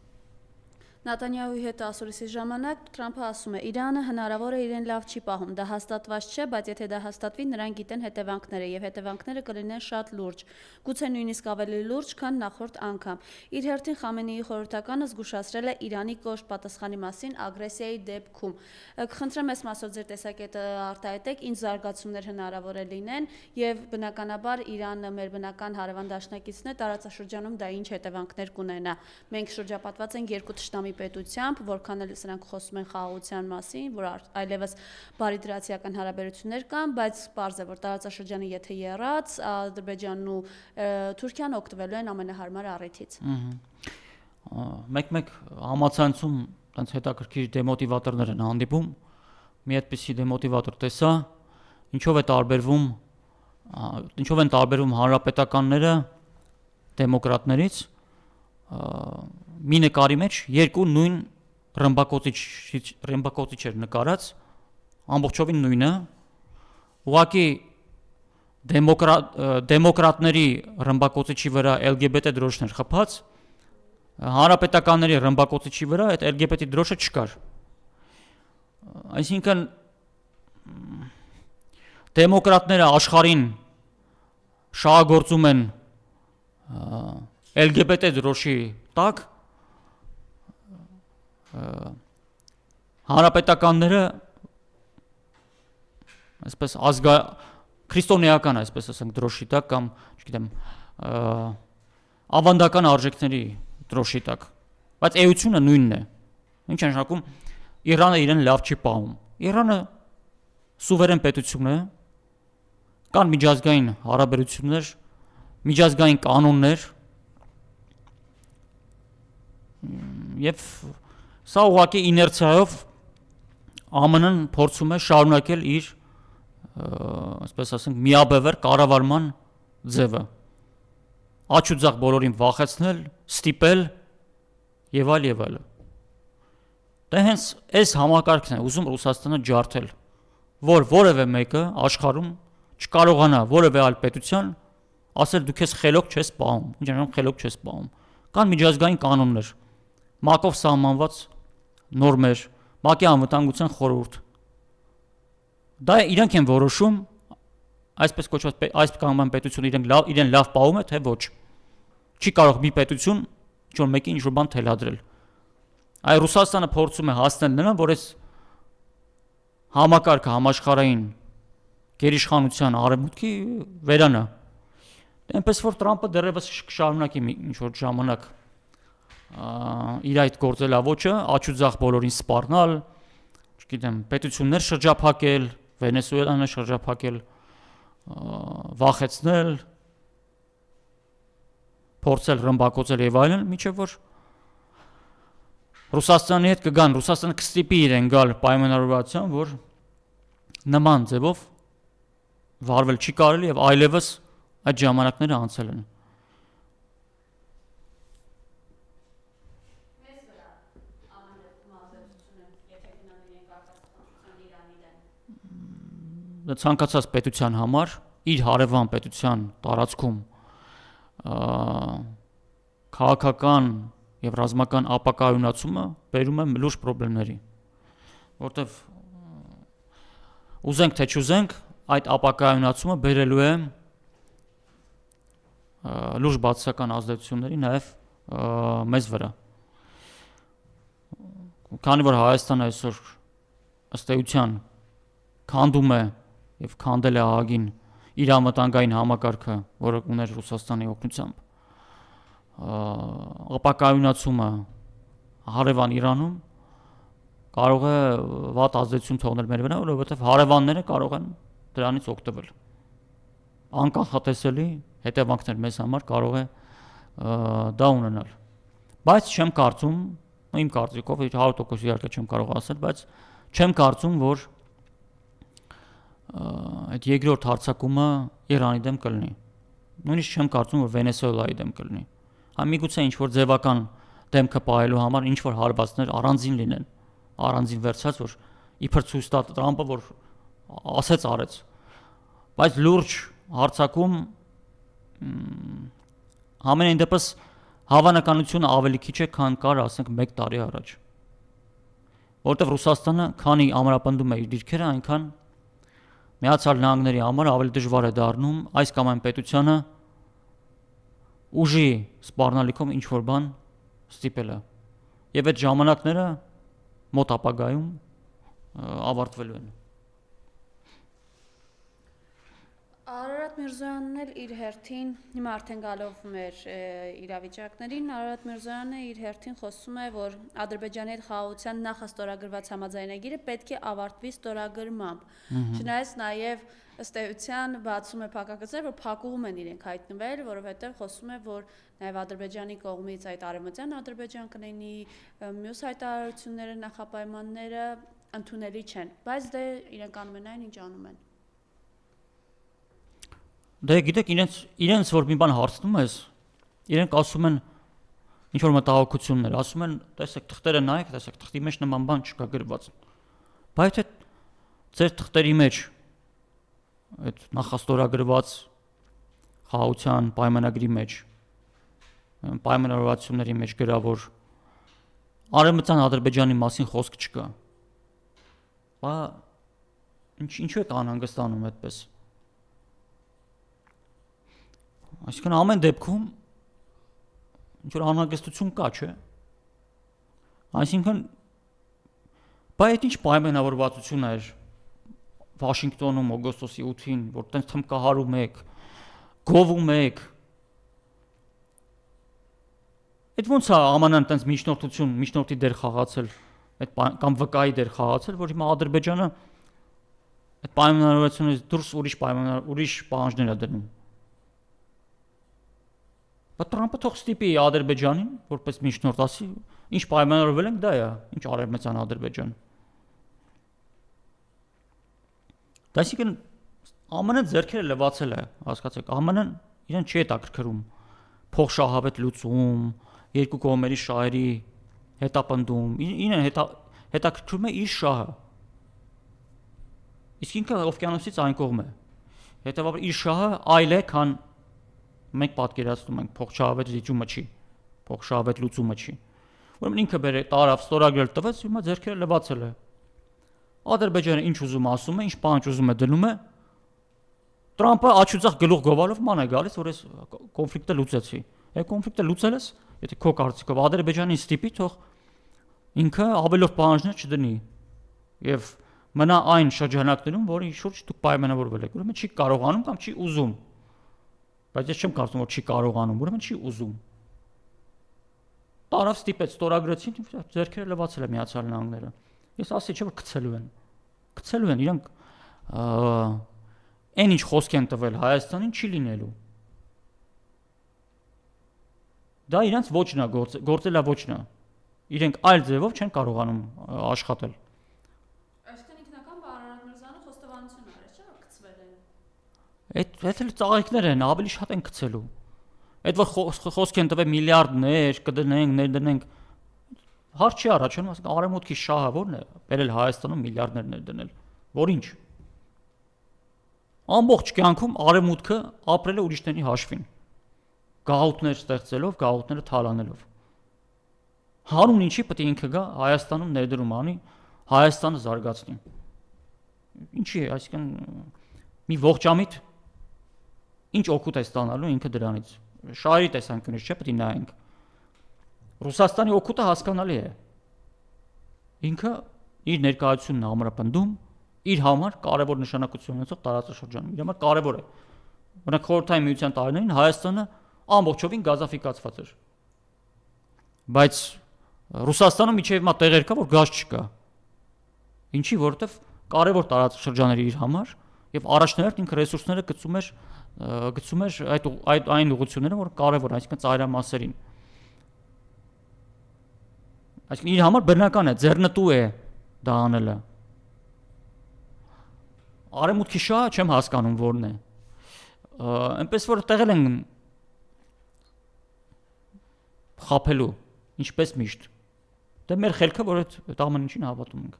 Նեթանյահուի հետ ասուլիսի ժամանակ Թրամփը ասում է. Իրանը հնարավոր է իրեն լավ չի պահում, դա հաստատված չէ, բայց եթե դա հաստատվի, նրանք գիտեն հետևանքները եւ հետևանքները կլինեն շատ լուրջ, գուցե նույնիսկ ավելի լուրջ, քան նախորդ անգամ։ Իր հերթին Խամենեիի խորհրդականը զգուշացրել է Իրանի կոշտ պատասխանի մասին ագրեսիայի դեպքում։ Կխնդրեմ այս մասով ձեր տեսակետը արտահայտեք, ինչ զարգացումներ հնարավոր է լինեն եւ բնականաբար Իրանը մեր բնական հարևան դաշնակիցն է, տարածաշրջանում դա ինչ հետևանքներ կունենա։ Մենք շրջապատված ենք երկու թշնամի պետությամբ, որքան էլ սրանք խոսում են խաղաղության մասին, որ այլևս բարիդրացիական հարաբերություններ կան, բայց պարզ է, որ տարածաշրջանը եթե եռած, Ադրբեջանն ու Թուրքիան օգտվելու են ամենահարմար առիթից։ Մեկ-մեկ համացանցում տենց հետաքրքիր դեմոտիվատորներ են հանդիպում, մի այդպիսի դեմոտիվատոր տեսա, ինչով են տարբերվում հանրապետականները դեմոկրատներից, մի նկարի մեջ երկու նույն ռմբակոծիչ էր նկարած, ամբողջովին նույնը, ուղղակի դեմոկրատների ռմբակոծիչի վրա LGBT դրոշներ խփած, հանրապետականների ռմբակոծիչի վրա այդ LGBT դրոշը չկար։ Այսինքն դեմոկրատները աշխարհին շահագործում են LGBT դրոշի տակ, հանրապետականները այսպես քրիստոնեական, այսպես ասենք, դրոշի տակ կամ, չգիտեմ, ավանդական արժեքների դրոշի տակ, բայց էությունը նույնն է։ Ինչ է նշանակում, Իրանը իրեն լավ չի պահում։ Իրանը սուվերեն պետություն է, կան միջազգային հարաբերություններ, միջազգային կանոններ, եւ սա ուղղակի իներցիայով ԱՄՆ-ն փորձում է շարունակել իր այսպես ասենք միաբևեռ կառավարման ձևը, աջ ու ձախ բոլորին վախեցնել, ստիպել եւ այլ եւ այլ։ Դա հենց այս համակարգն է ուզում Ռուսաստանը ջարդել, որ որևէ մեկը աշխարհում չկարողանա որևէ այլ պետության ասել դու քեզ խելոք չես պահում, ինչ անեմ խելոք չես պահում։ Կան միջազգային կանոններ, ՄԱԿ-ով սահմանված նորմեր, ՄԱԿ-ի անվտանգության խորհուրդ։ Դա իրենք են որոշում, այսպես կոչված այս կանոնական պետությունը իրեն լավ պահում է, թե ոչ։ Չի կարող մի պետություն ինչ-որ մեկի ինչ-որ բան թելադրել։ Այ Ռուսաստանը փորձում է հասնել նրան, որ այս համակարգը համաշխարհային գերիշխանության արևմուտքի վերանա։ Այնպես որ Տրամպը դեռևս կշարունակի ինչ-որ ժամանակ իր այդ գործելավոճը, աջ ու ձախ բոլորին սպառնալ, չգիտեմ, պետություններ շրջափակել, Վենեսուելան շրջափակել, վախեցնել, փորձել ռմբակոծել եւ այլն, միջև որ Ռուսաստանի հետ կգան, Ռուսաստանը կստիպի իրեն գալ պայմանավորվածության, որ նման ձևով վարվել չի կարելի եւ այլևս այդ ժամանակները անցել են։ Ցանկացած պետության համար իր հարևան պետության տարածքում քաղաքական եւ ռազմական ապակայունացումը բերում է լուրջ խնդիրների, որտեվ ուզենք թե չուզենք այդ ապակայունացումը բերելու է լուրջ բացասական ազդեցությունների նաեւ մեզ վրա։ Քանի որ Հայաստանը այսօր ըստ էության քանդում է եւ քանդել է ԱԱԳ-ին իր անվտանգային համակարգը, որը ուներ Ռուսաստանի օգնությամբ, ապակայունացումը հարևան Իրանում կարող է վատ ազդեցություն թողնել մեր վրա, որովհետեւ հարևանները կարող են դրանից օգտվել։ Անկանխատեսելի հետևանքներ մեզ համար կարող է դա ունենալ։ Բայց չեմ կարծում, իմ կարծիքով 100% իհարկե չեմ կարող ասել, բայց չեմ կարծում, որ այդ երկրորդ հարձակումը Իրանի դեմ կլինի։ Նույնիսկ չեմ կարծում, որ Վենեսուելայի դեմ կլինի։ Միգուցե ինչ որ ձևական դեմքը պահելու համար ինչ որ հարվածներ առանձին լինեն, առանձին վերցած, որ իբր ցույց տա Տրամպը, որ ասեց արեց։ Բայց լուրջ հարձակում ամենայն դեպս հավանականությունը ավելի քիչ է, քան կար, ասենք 1 տարի առաջ։ Որտեվ Ռուսաստանը քանի ամրապնդում է իր դիրքերը, այնքան Միացյալ Նահանգների համար ավելի դժվար է դառնում այս կամ այն պետությանը ուժի սպառնալիքով ինչ որ բան ստիպելը։ Եվ այդ ժամանակները մոտ ապագայում ավարտվելու են։ Արարատ Միրզոյանն էլ իր հերթին, հիմա արդեն գալով մեր իրավիճակներին, Արարատ Միրզոյանը իր հերթին խոսում է, որ Ադրբեջանի հետ խաղաղության նախաստորագրված համաձայնագիրը պետք է ավարտվի ստորագրմամբ։ Չնայած նաև ըստ էության բացում է փակագծեր, որ փակուղում են իրենք հայտնվել, որովհետև խոսում է, որ նաև Ադրբեջանի կողմից այդ արևմտյան Ադրբեջան կլինի, մյուս հայտարարությունները, նախապայմանները ընդունելի չեն, բայց դե իրենք անում են այն, ինչ անում են։ Դե գիտեք, իրենց որ մի բան հարցնում ես, իրենք ասում են ինչ որ մտահոգություններ, ասում են, տեսեք, թղթերը նայեք, տեսեք, թղթի մեջ նման բան չկա գրված։ Բայց ձեր թղթերի մեջ այդ նախաստորագրված խաղաղության պայմանագրի մեջ պայմանավորվածությունների մեջ գրա, որ Արևմտյան Ադրբեջանի մասին խոսք չկա։ Բա ինչու է անհանգստանում այդպես։ Այսինքն ամեն դեպքում ինչ որ անհանգստություն կա, չէ՞։ Այսինքն բա այդ ինչ պայմանավորվածություն էր Վաշինգտոնում օգոստոսի 8-ին, որ տենց թմկահարում եք, գովում եք։ Այդ ոնց է ԱՄՆ-ն տենց միջնորդի դեր խաղացել, այդ կամ վկայի դեր խաղացել, որ հիմա Ադրբեջանը այդ պայմանավորվածությունից դուրս ուրիշ պահանջներ է դնում։ Բայց Տրամպը թող ստիպի Ադրբեջանին, որպես միջնորդ ասի, ինչ պայմանավորվել ենք, դա է, ինչ Արևմտյան Ադրբեջան։ Այսինքն ԱՄՆ-ը ձեռքերը լվացել է, հասկացեք, ԱՄՆ-ն իրեն չի հետաքրքրում փոխշահավետ լուծում, երկու կողմերի շահերի հետապնդում, իրեն հետաքրքրում է իր շահը։ Իսկ ինքը օվկիանոսից այն կողմ է։ Հետևաբար իր շահը այլ է, քան մենք պատկերացնում ենք, փոխշահավետ լուծումը չի, փոխշահավետ լուծումը չի։ Ուրեմն ինքը տարավ ստորագրել տվեց, հիմա ձեռքերը լվացել է։ Ադրբեջանը ինչ ուզում ասում է, ինչ պահանջ ուզում է դնում է, Տրամպը աչուձախ գլուխ գովալով ման է գալիս, որ այս կոնֆլիկտը լուծեցի։ Այդ կոնֆլիկտը լուծել ես, եթե քո կարծիքով Ադրբեջանին ստիպի, թող ինքը ավելորդ պահանջներ չդնի եւ մնա այն շրջանակներում, որի շուրջ դուք պայմանավորվել եք։ Ուրեմն չի կարողանում կամ չի ուզում։ Բայց ես չեմ կարծում, որ չի կարողանում, ուրեմն չի ուզում։ Տարավ ստիպեց, ստորագրեցին, ձեռքերը լվացել է Միացյալ Նահանգները։ Ես ասի չէ որ գցելու են իրանք այն ինչ խոսք են տվել Հայաստանին չի լինելու։ Դա իրանք ոչնա գործելա ոչնա։ Իրենք այլ ձևով չեն կարողանում աշխատել։ Այսինքն ինքնական Արարատ Միրզյանը խոստովանություն արել, չէ՞ որ գցվել են։ Այդ էլ ծաղիկներ են, ավելի շատ են գցելու։ Այդ որ խոսք են տվել միլիարդներ, կդնենք, ներդնենք, հարց չի առաջանում, ասենք Արևմուտքի շահը ո՞րն է, բերել Հայաստանում միլիարդներ ներդնել, որ ինչ։ Ամբողջ կյանքում Արևմուտքը ապրել է ուրիշների հաշվին, գաղութներ ստեղծելով, գաղութները թալանելով։ Հանուն ինչի պետք է ինքը գա Հայաստանում ներդրում անի, Հայաստանը զարգացնի։ Ինչի է, այսինքն մի ողջամիտ ինչ օգուտ է ստանալու ինքը դրանից։ Շահերի տեսանկյունից չէ, պետք է նայենք։ Ռուսաստանի օգուտը հասկանալի է։ Ինքը իր ներկայությունն է ամրապնդում իր համար կարևոր նշանակություն ունեցող տարածաշրջանում։ Իր համար կարևոր է։ Օրինակ Խորհրդային Միության տարիներին Հայաստանը ամբողջովին գազաֆիկացված էր։ Բայց Ռուսաստանում իջև մա տեղեր կա, որ գազ չկա։ Ինչի, որովհետև կարևոր տարածաշրջաներ իր համար եւ առաջնահերթ ինքը ռեսուրսները գծում էր այդ այն ուղղությունները, որ կարևոր, այսինքն ծայրամասերին։ Այսինքն իր համար բնական է, ձեռնտու է դա անելը։ Արևմուտքի շահը չեմ հասկանում որն է։ Այնպես որ տեղել են խափելու, ինչպես միշտ։ Դե մեր խելքը, որ այդ ամեն ինչին հավատում ենք։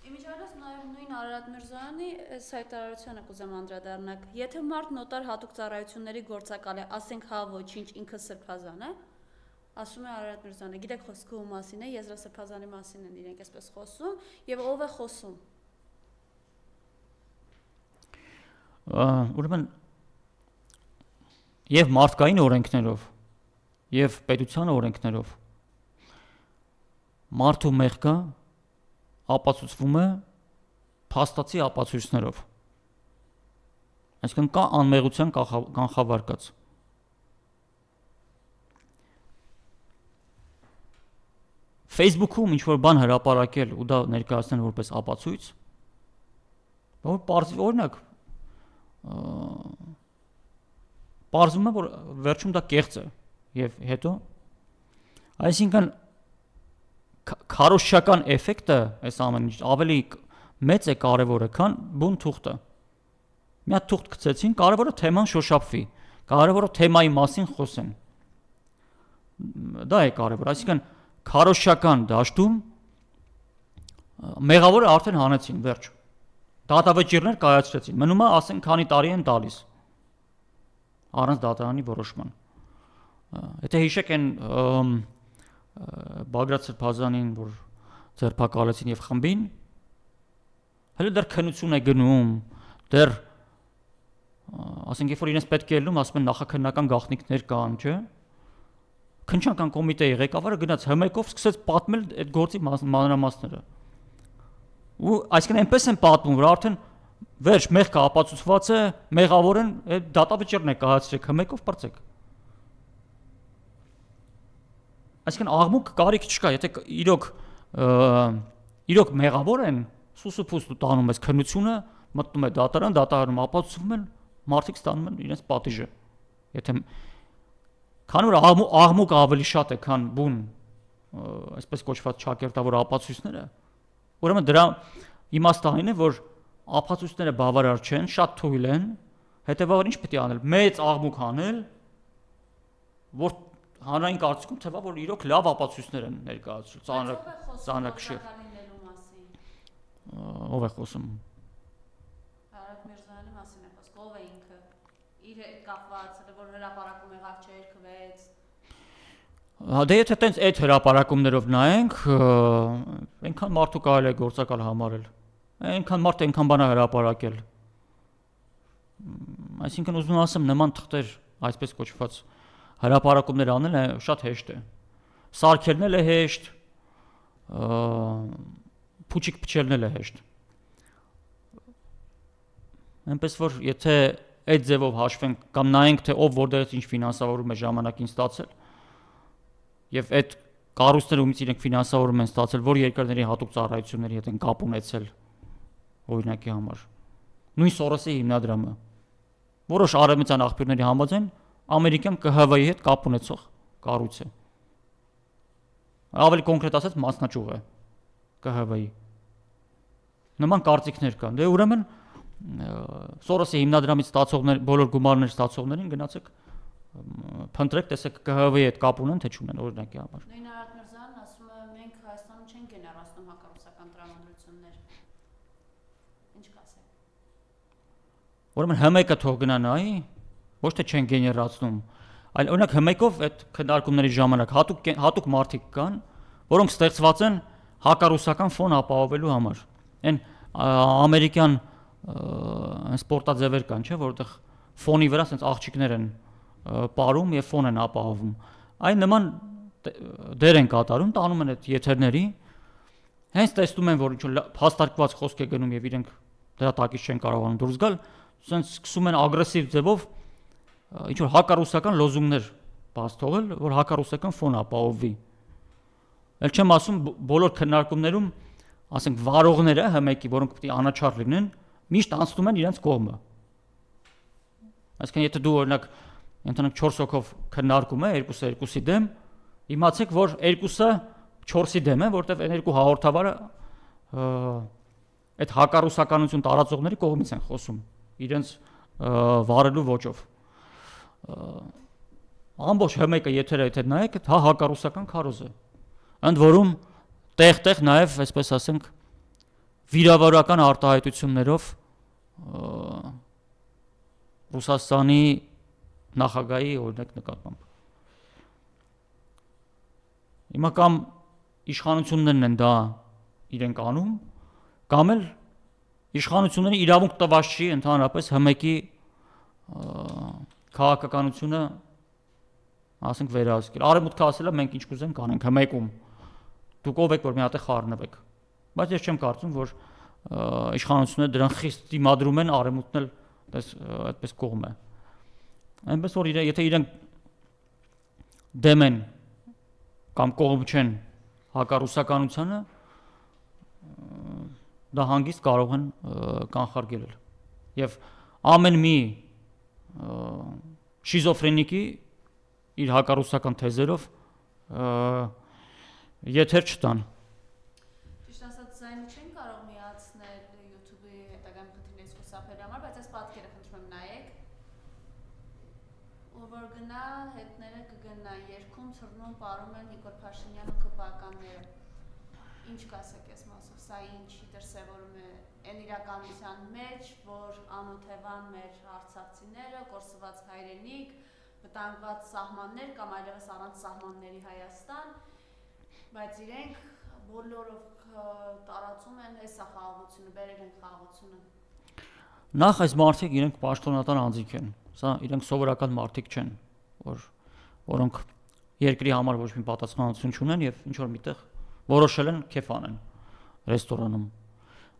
Իմիջիայլոց նաև նույն Արարատ Միրզյանի այս հայտարարությանը կուզեմ անդրադառնալ։ Եթե մարդն օտար հատուկ ծառայությունների գործակալ է, ասենք հա ոչինչ ինքը սրբազան է, ասում է Արարատ Միրզյանը, գիտեք խոսքը ում մասին է, եզրասրբազանի մասին են իրենք այսպես խոսում, եւ ով է խոսում։ Ուրեմն եւ մարդկային օրենքներով եւ պետության օրենքներով մարդու մեղքը ապացուցվում է փաստացի ապացույցներով։ Այսինքն կա անմեղության կանխավարկած։ Facebook-ում ինչ որ բան հրապարակել ու դա ներկայացնել որպես ապացույց, որ բարձր օրինակ պարզվում է, որ վերջում դա կեղծ է եւ հետո այսինքն քարոզչական էֆեկտը այս ամեն ինչ ավելի մեծ է կարևորը, քան բուն թուղթը։ Մի հատ թուղթ գցեցին, կարևորը թեման շոշափվի, կարևորը թեմայի մասին խոսեն։ Դա է կարևոր, այսինքն քարոզչական դաշտում Մեղավորը արդեն հանեցին, վերջ։ Դատավճիռներ կայացրեցին։ Մնում է ասենք քանի տարի են տալիս։ Առանց դատարանի որոշման։ Եթե հիշեք այն Բագրատ Սրբազանին, որ ձերբակալեցին եւ խմբին, հələ դեռ քննություն է գնում, դեռ ասենք երբ որ իրենց պետք է ելնում, ասում են նախաքննական գաղտնիքներ կան, չէ՞։ Քննչական կոմիտեի ղեկավարը գնաց հմեկով սկսեց պատմել այդ գործի մանրամասները։ Ու այսինքն այնպես են պատմում, որ արդեն վերջ մեղքը ապացուցված է, մեղավորն այդ դատավճիռն է կայացրեք, հմեկով պրծեք։ Այսինքն աղմուկ կարիք չկա, եթե իրոք մեղավոր են, սուսուփուս տանում ես քննությունը, մտնում է դատարան, դատարանում ապացուցվում են, մարդիկ ստանում են իրենց պատիժը։ Եթե քանի որ աղմուկ ավելի շատ է, քան բուն, այսպես կոչված ճակերտավոր ապացույցները, ուրեմն դրա իմաստը այն է, որ ապացույցները բավարար չեն, շատ թույլ են, հետեւաբար ինչ պետք է անել։ Մեծ աղմուկ անել, որ հանրային կարծիքում թվա, որ իրոք լավ ապացույցներ են ներկայացրել, ծանրակշիռ։ Ով է խոսում։ Արադ Միրզոյանի մասին է խոսքը, ով է ինքը։ Իր հետ կապված, որ հրապարակում եղավ չերկվեց։ Դե եթե տենց այդ հրապարակումներով նայենք, այնքան մարդու կարելի է գործակալ համարել։ Այնքան մարդ այնքան բան է հրապարակել։ Այսինքն ուզում եմ ասեմ, նման թղթեր, այսպես կոչված հրապարակումներ անելը շատ հեշտ է։ Սարքելն էլ է հեշտ, փուչիկ փչելն էլ է հեշտ։ Այնպես որ եթե այդ ձևով հաշվենք կամ նայենք թե ով որտեղից ինչ ֆինանսավորում է ժամանակին ստացել եւ այդ կառույցները ումից իրենք ֆինանսավորում են ստացել, որ երկրների հատուկ ծառայությունների հետ են կապ ունեցել օրինակի համար։ Նույն Սորոսի հիմնադրամը որոշ արևմտյան աղբյուրների համաձայն ամերիկյան ԿՀՎ-ի հետ կապ ունեցող կառույց է։ Ավելի կոնկրետ ասած մասնաճյուղ է ԿՀՎ-ի։ Նման կարծիքներ կան։ Դե ուրեմն Սորոսի հիմնադրամից ստացողներ, բոլոր գումարներ ստացողներին գնացեք փնտրեք, տեսեք ԿՀՎ-ի հետ կապ ունեն թե չունեն օրինակի համար։ Նույն Արադ Միրզոյանն ասում է, մենք Հայաստանում չենք գեներացնում հակառուսական տրամադրություններ։ Ինչ կասեք։ Ուրեմն հմեկը թող գնա նայի, ոչ թե չեն գեներացնում, այլ օրինակ հմեկով այդ քննարկումների ժամանակ հատուկ մարդիկ կան, որոնք ստեղծված են հակառուսական ֆոն ապահովելու համար։ Այն ամերիկյան սպորտաձևեր կան, չէ՞, որտեղ ֆոնի վրա ասենց աղջիկներ են պարում եւ ֆոն են ապահովում։ Այն նման դեր են կատարում, տանում են այդ եթերների, հենց տեսնում են, որ ինչ-որ հաստարկված խոսք է գնում եւ իրենք դրա տակից չեն կարողանում դուրս գալ, ասենց սկսում են ագրեսիվ ձևով ինչ-որ հակառուսական լոզունգներ բաց թողել, որ հակառուսական ֆոն ապահովվի։ Էլ չեմ ասում բոլոր քննարկումներում, ասենք վարողները հմեկի, որոնք պետք է անաչառ լինեն, միշտ անցնում են իրենց կողմը։ Այսինքն եթե դու օրինակ ընտանիք 4 հոգով քննարկում է, երկուսը երկուսի դեմ, իմացեք, որ երկուսը 4-ի դեմ է, որտեղ այն երկու հաղորդավարը այդ հակառուսականություն տարածողների կողմից են խոսում, իրենց վարելու ոճով։ Ամբողջ հմեկը եթերը եթե նայեք, հա հակառուսական քարոզ է։ Ընդ որում տեղ-տեղ նաև, այսպես ասենք, վիրավորական արտահայտություններով Ռուսաստանի նախագահի օրինակ նկատմամբ։ Հիմա կամ իշխանություններն են դա իրենք անում, կամ էլ իշխանությունների իրավունք տված չի ընդհանրապես հմեկի քաղաքականությունը ասենք վերահսկել։ Արևմուտքը ասել է մենք ինչ կուզենք անենք հմեկում։ Դուք ով եք որ մի հատ է խառնվեք։ Բայց ես չեմ կարծում, որ իշխանությունները դրան խիստ դիմադրում են, արևմուտքն էլ այդպես կողմ է։ Այնպես որ եթե իրենք դեմ են կամ կողմ չեն հակառուսականությանը, դա հանգիստ կարող են կանխարգելել։ Եվ ամեն մի շիզոֆրենիկի իր հակառուսական թեզերով եթեր չտան։ Ճիշտ ասած, ձայնը չեն կարող միացնել YouTube-ի հետագայում խնդիրներից խուսափելու համար, բայց այս պատկերը խնդրում եմ նայեք։ Ու որ գնա, հետները կգնա, երկում, թռնում, պարում են Նիկոլ Փաշինյանը ԿՊԱ-ականները։ Ինչ կասեք այս մասով, սա ինչի դրսևորում է այն իրականության մեջ, որ անօթևան մեր արցախցիները, կորսված հայրենիք, վտանգված սահմաններ կամ այլևս առանց սահմանների Հայաստան, բայց իրենք բոլորով տարածում են այս խաղաղությունը, բերել են խաղաղությունը։ Նախ այս մարդիկ իրենք պաշտոնատար անձիկ են, սա իրենք սովորական մարդիկ չեն, որոնք երկրի համար ոչ մի պատասխանատվություն չունեն եւ ինչ որ միտեղ որոշել են քեֆ անեն ռեստորանում։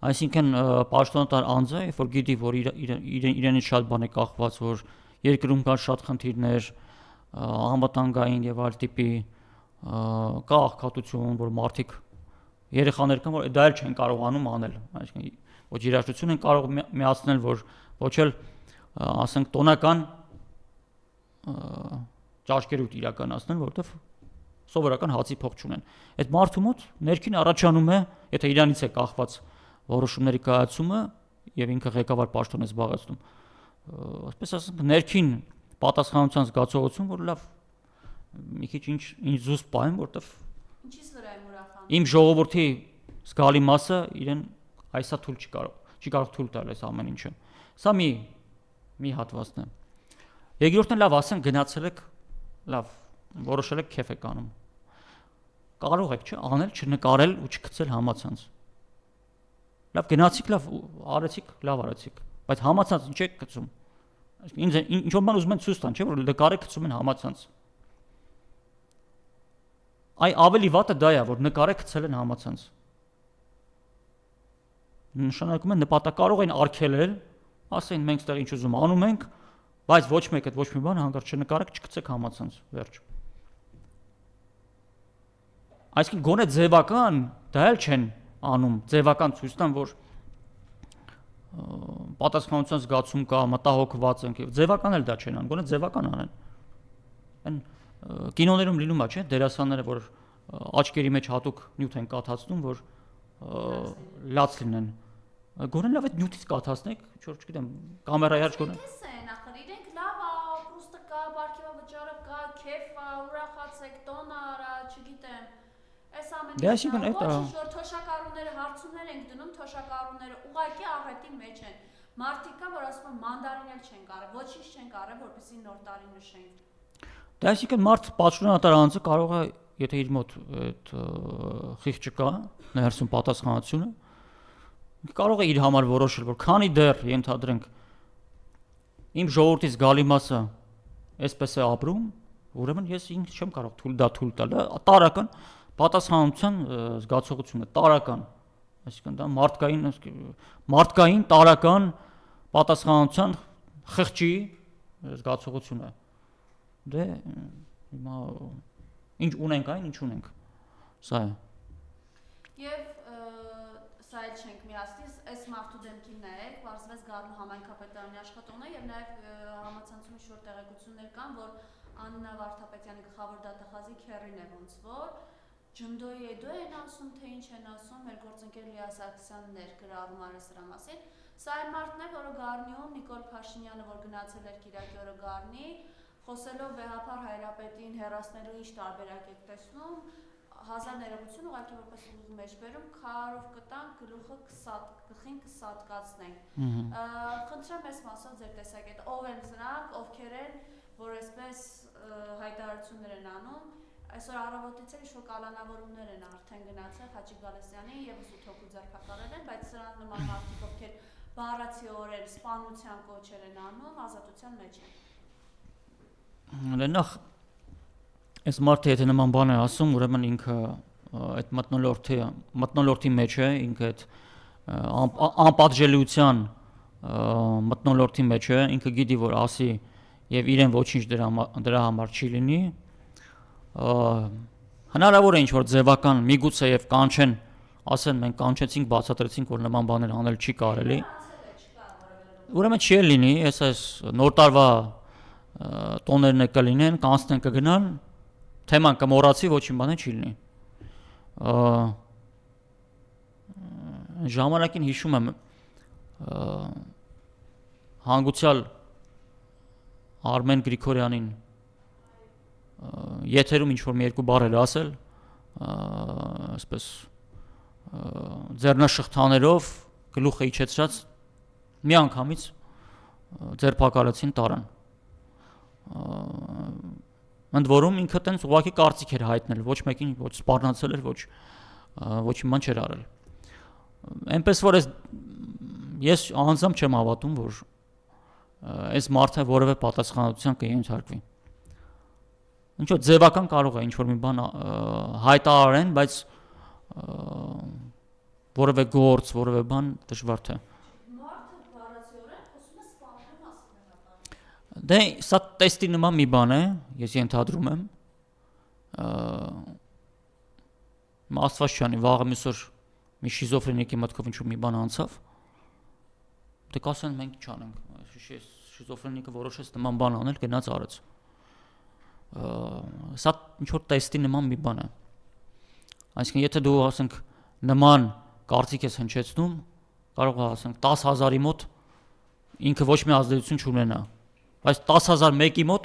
Այսինքն պաշտոնատար անձը, որ գիտի, որ իրենից շատ բան է կախված, որ երկրում կան շատ խնդիրներ, անվտանգային եւ այլ տիպի կա աղքատություն, որ մարդիկ երեխաներ կան, որ դա էլ չեն կարողանում անել, այսինքն ոչ երաժշտություն են կարող միացնել, որ ոչ էլ ասենք տոնական ճաշկերուտ իրականացնել, որովհետև սովորական հացի փող չունեն։ Այդ մարդու մոտ ներքին առաջանում է, եթե իրանից է կախված որոշումների կայացումը եւ ինքը ղեկավար պաշտոն է զբաղեցնում, այսպես ասենք ներքին պատասխանատվության զգացողություն, որ լավ մի քիչ ինչ զուսպ պահեմ, որովհետև ինչի՞ց վրա եմ ուրախանում։ Իմ ժողովրդի զգալի մասը իրեն այսա թույլ չի կարող թույլ տալ այս ամեն ինչը։ Սա մի հատվածն է։ Երկրորդն է լավ ասեն գնացել եք, լավ որոշել եք քեֆ եք անում։ Կարող եք չէ անել, չնկարել ու չգցել համացանց։ Լավ գնացիք, լավ արեցիք, լավ արեցիք, բայց համացանց ինչ եք գցում։ Ինձ ինչ որ բան ուզում են ցույց տան, չէ՞ որ նկարը գցում են համացանց։ Այ ավելի վատը դա է, որ նկարը գցել են համացանց։ Նշանակում է նպատակ կարող են արգելել, ասեն մենք ստեղ ինչ ուզում անում ենք, բայց ոչ մեկ այդ ոչ մի բան հանկարծ չնկարեք, չգցեք համացանց, վերջ։ Այսինքն գոնե ձևական դա էլ չեն անում, ձևական ցույց տան, որ պատասխանատվության զգացում կա, մտահոգված ենք, ձևական էլ դա չեն անում, գոնե ձևական անեն։ Այն կինոներում լինում է, չէ՞, դերասանները, որ աչքերի մեջ հատուկ նյութ են կաթացնում, որ լաց լինեն։ Գոնե լավ այդ նյութից կաթացնեք, չէ՞ չգիտեմ, կամերայի առաջ գոնե։ Ախր իրենք լավ է, պրոստը կա, բարգեւավճարը կա, քեֆ է, ուրախացեք, տոն արա, չգիտեմ։ Այս ամենը։ Դե այսինքն այդ է։ Որ թոշակառուները հարցումներ ենք դնում, թոշակառուները ուղղակի աղետի մեջ են։ Մարդիկ կա, որ ասում են մանդարին էլ չեն կարել, ոչինչ չեն կարել, որպեսզի նոր տարի նշենք։ Դե այսինքն մարդ պաշտոնատար անձը կարող է, եթե իր մոտ այդ խիղճը կա, ներսում պատասխանատվությունը, կարող է իր համար որոշել, որ քանի դեռ ենթադրենք իմ ժողովրդից գալի մասը այսպես է ապրում, ուրեմն ես ինձ չեմ կարող թույլ տալ, տարական պատասխանատվության զգացողություն է, տարական, այսինքն դա մարդկային տարական պատասխանատվության խղճի զգացողություն է։ Դե հիմա ինչ ունենք այն, ինչ ունենք։ Սա է։ Եվ սա էլ չենք միացնի, այս մարդու դեմքին նայեք, պարզվեց Գառնու համայնքապետարանի աշխատողն է եւ նաեւ համացանցումի շուրջ տեղեկություններ կան, որ Աննա Վարդապետյանի գլխավոր դատախազի քեռին է ոնց որ ջնդոյի դու են ասում, թե ինչ են ասում, մեր գործընկեր Լիա Սարգսյանն էր գրառում արել սրա մասին։ Սա այն մարդն է, որը Գառնիում Նիկոլ Փաշինյանը, որ գնացել էր Կիրակի օրը Գառնի, խոսելով վեհապար հայրապետին հեռացնելու ինչ տարբերակ եք տեսնում, հազար ներողություն ուղղակի որպես ուղիղ մեջ բերում, քարով կտանք գլխին կսատկացնենք։ Խնդրեմ այս մասով ձեր տեսակետը, ով են նրանք, ովքեր են, որ այսպես հայտարարություններ են անում։ Այսօր առավոտից էլ ինչ-որ կալանավորումներ են արդեն գնացել Խաչիկ Գալստյանին եւս 8 հոգու ձերբակալել են, բայց սրանք նման մարդիկ, ովքեր բառացիորեն սպանության կոչեր են անում, ազատության մեջ են։ Նախ այս մարդը եթե նման բան է ասում, ուրեմն ինքը այդ մթնոլորտի մեջ է, ինքը այդ անպատժելիության մթնոլորտի մեջ է, ինքը գիտի, որ ասի եւ իրեն ոչինչ դրա համար չի լինի։ Հնարավոր է ինչ-որ ձևական միգուցե եւ կանչեն, ասեն մենք կանչեցինք, բացատրեցինք, որ նման բաներ անել չի կարելի։ Ուրեմն չի լինի, այս նոր տարվա տոներն է կլինեն, կանցնեն կգնան, թեման կմոռացի, ոչինչ բան չի լինի։ Ժամանակին հիշում եմ հանգուցյալ Արմեն Գրիգորյանին եթերում ինչ որ մի երկու բառ էր ասել, այսպես ձեռնաշղթաներով գլուխը իջեցրած միանգամից ձերբակալեցին տարան։ Ընդ որում ինքը տենց ուղղակի կարծիք էր հայտնել, ոչ մեկին ոչ սպառնացել էր, ոչ մի բան չէր արել։ Այնպես որ ես անձամբ չեմ հավատում, որ այս մարդը որևէ պատասխանատվության կենթարկվի։ Ինչ որ ձևական կարող է ինչ որ մի բան հայտարարեն, բայց որևէ գործ, որևէ բան դժվար թե։ Մարդը բառացիորեն խոսում է սպանելու մասին։ Դե սա տեստի նման մի բան է, ես ենթադրում եմ։ Աստված չանի, վաղը մյուսօր մի շիզոֆրենիկի մտքով ինչ-որ մի բան անցավ։ Դե կասեն մենք չանենք։ Շիզոֆրենիկը որոշեց նման բան անել, գնաց արեց։ Սա ինչ որ տեստի նման մի բան է։ Այսինքն եթե դու ասենք նման կարծիք ես հնչեցնում, կարող է ասենք 10,000-ի մոտ ինքը ոչ մի ազդեցություն չունենա, բայց 10,000 մեկի մոտ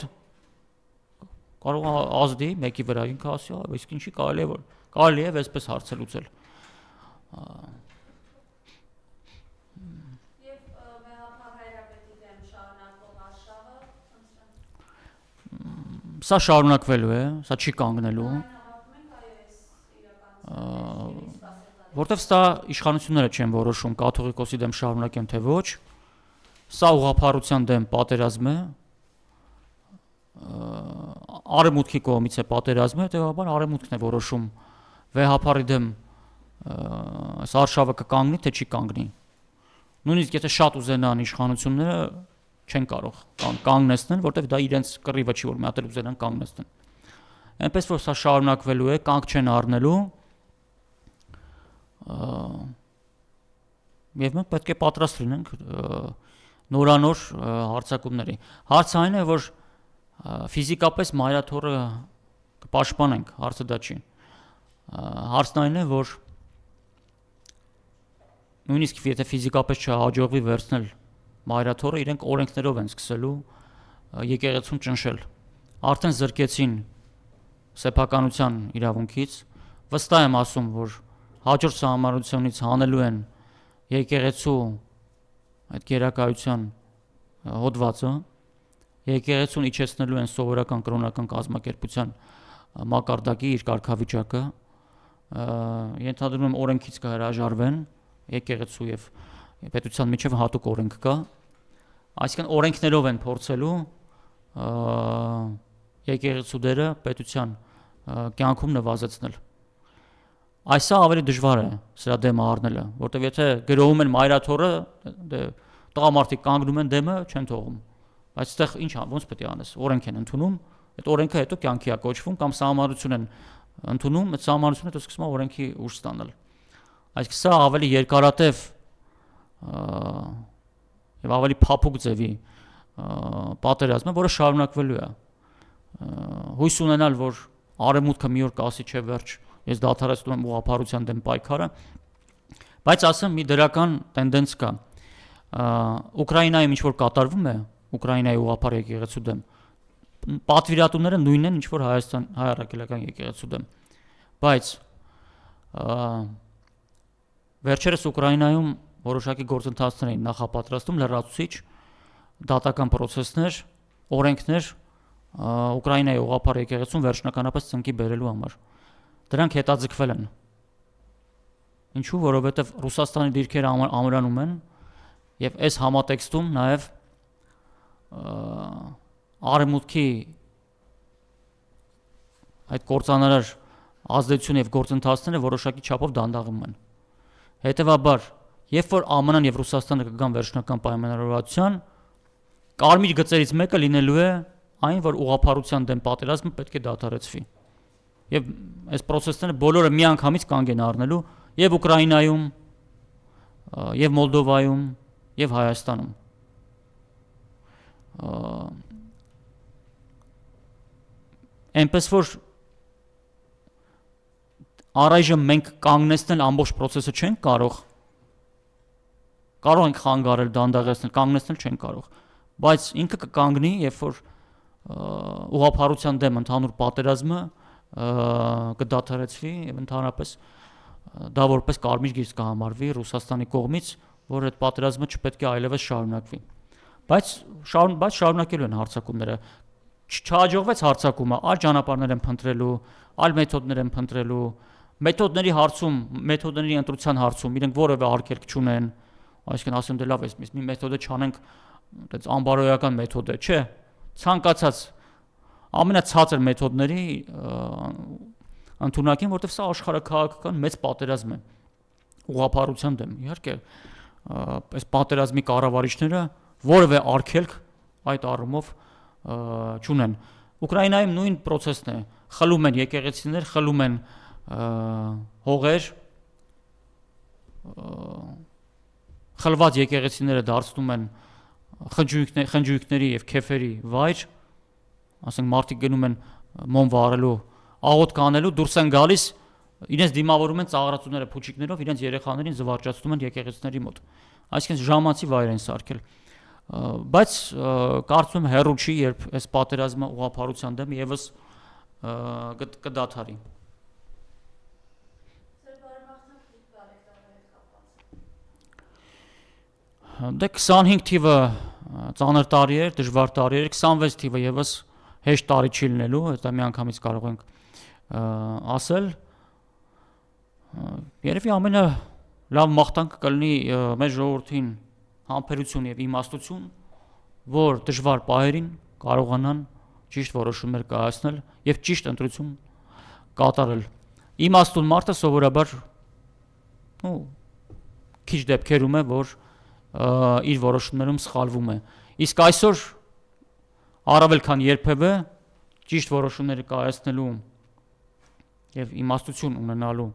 կարող է ազդի մեկի վրա, ինքը ասի, իսկ ինչի կարելի է այսպես հարցը լուծել։ Եվ վեհապար հայրապետի դեմ շարունակվող արշավը Սա շարունակվելու է, սա չի կանգնելու, որտեվ սա իշխանությունները չեն որոշում կաթողիկոսի դեմ շարունակեն թե ոչ, սա ուղղափառության դեմ պատերազմ է, արևմուտքի կողմից է պատերազմը, հետևաբար արևմուտքն է որոշում վեհապարի դեմ արշավը կկանգնի թե չի կանգնի։ Նույնիսկ եթե շատ ուզենան իշխանությունները չեն կարող կանգնեցնել, որտեվ դա իրենց կռիվը չի, որ մի հատ ուզենան կանգնեցնել։ Այնպես որ սա շարունակվելու է, կանգ չեն առնելու։ Եվ մենք պետք է պատրաստ լինենք նորանոր հարձակումների։ Հարցը այն է, որ ֆիզիկապես մայրաթոռը կպաշտպանենք, հարցը դա չի։ Հարցն այն է, որ նույնիսկ եթե ֆիզիկապես չհաջողվի վերցնել մայրաթոռը, իրենք օրենքներով են սկսելու եկեղեցուն ճնշել։ Արդեն զրկեցին սեփականության իրավունքից, վստահ եմ ասում, որ հաջորդ սահմանությունից հանելու են եկեղեցու այդ գերակայության հոդվածը, եկեղեցուն իջեցնելու են սովորական կրոնական կազմակերպության մակարդակի իր կարգավիճակը, ենթադրում եմ օրենքից կհրաժարվեն, եկեղեցու եւ պետության միջև հատուկ օրենք կա, այսինքն օրենքներով են փորձելու եկեղեցու դերը պետության կյանքում նվազեցնել։ Այսա ավելի դժվար է սրա դեմը առնելը, որտեղ եթե գրոհում են մայրաթոռը, դե տղամարդիկ կանգնում են դեմը, չեն թողում։ Բայց այդտեղ ինչ ոնց պետք է անես, օրենք են ընդունում, այդ օրենքը հետո կյանքի է կոչվում կամ սահմանություն են ընդունում, այդ սահմանությունը հետո սկսում է օրենքի ուժ ստանալ։ Այսինքն սա ավելի երկարատև եւ ավելի փափուկ ձևի պատերազմ է, որը շարունակվելու է։ Հույս ունենալ, որ արևմուտքը մի օր կասի չէ վերջ, ես դադարեցնում եմ ուղղափառության դեմ պայքարը, բայց ասեմ մի դրական տենդենց կա։ Ուկրաինայում ինչ որ կատարվում է, Ուկրաինայի ուղղափառ եկեղեցու դեմ, պատվիրատուները նույնն են, ինչ որ Հայաստան հայ առաքելական եկեղեցու դեմ։ Բայց վերջերս Ուկրաինայում որոշակի գործընթացներ էին նախապատրաստում, լրացուցիչ դատական process-ներ, օրենքներ Ուկրաինայի ուղղափառ եկեղեցուն վերջնականապես ծնկի բերելու համար։ Դրանք հետաձգվել են։ Ինչու՞, որովհետև Ռուսաստանի դիրքերը ամրանում են եւ այս համատեքստում նաեւ արևմուտքի այդ կործանարար ազդեցությունը եւ գործընթացները որոշակի չափով դանդաղում են։ Հետևաբար, երբ որ ԱՄՆ-ն եւ Ռուսաստանը կգան վերջնական պայմանավորվածության, կարմիր գծերից մեկը լինելու է այն, որ ուղղափառության դեմ պատերազմը պետք է դադարեցվի։ Եվ այս process-ները բոլորը միանգամից կանգ են առնելու եւ Ուկրաինայում, եւ Մոլդովայում, եւ Հայաստանում։ Այնպես որ առայժմ մենք կանգնեցնել ամբողջ process-ը չենք կարող ենք խանգարել, դանդաղեցնել, կանգնեցնել չենք կարող, բայց ինքը կկանգնի, երբ որ ուղղափառության դեմ ընդհանուր պատերազմը կդադարեցվի եւ ընդհանրապես դա որպես կարմիր գիծ կհամարվի Ռուսաստանի կողմից, որ այդ պատերազմը չպետք է այլևս շարունակվի։ Բայց շարունակելու են հարձակումները։ Չհաջողվեց հարձակումը, այլ ճանապարհներ են փնտրելու, այլ մեթոդներ են փնտրելու, մեթոդների ընտրության հարցում իրենք որևէ արգելք չունեն, այսինքն ասեմ դե լավ է, մի մեթոդը չանենք, այդպես անբարոյական մեթոդ է, չէ, ցանկացած ամենացածր մեթոդների ընդունակին, որտեղ սա աշխարհաքաղաքական մեծ պատերազմ է ուղղափառության դեմ։ Իհարկե, այս պատերազմի կառավարիչները որևէ արգելք այդ առումով չունեն։ Ուկրաինայում նույն process-ն է, խլում են եկեղեցիներ, խլում են հողեր, խլված եկեղեցիները դարձնում են խնջույքների եւ քեֆերի վայր, ասենք մարդիկ գնում են մոմ վառելու, աղոթք անելու, դուրս են գալիս, իրենց դիմավորում են ծաղրացուները փուչիկներով, իրենց երեխաներին զվարճացնում են եկեղեցիների մոտ։ Այսինքն ժամանցի վայր են սարքել։ Բայց կարծում եմ հեռու չի, երբ այս պատերազմը ուղղափառության դեմ եւս կդադարի։ Դե 25 թիվը ծանր տարի էր, դժվար տարի էր, 26 թիվը եւս հեշտ տարի չի լինելու, դա միանգամից կարող ենք ասել։ Երևի ամենը լավ մաղթանքը կլինի մեր ժողովրդին համբերություն եւ իմաստություն, որ դժվար պահերին կարողանան ճիշտ որոշումներ կայացնել եւ ճիշտ ընտրություն կատարել։ Իմաստուն մարդը սովորաբար քիչ դեպքերում է, որ իր որոշումներում սխալվում է։ Իսկ այսօր առավել քան երբևէ ճիշտ որոշումներ կայացնելու եւ իմաստություն ունենալու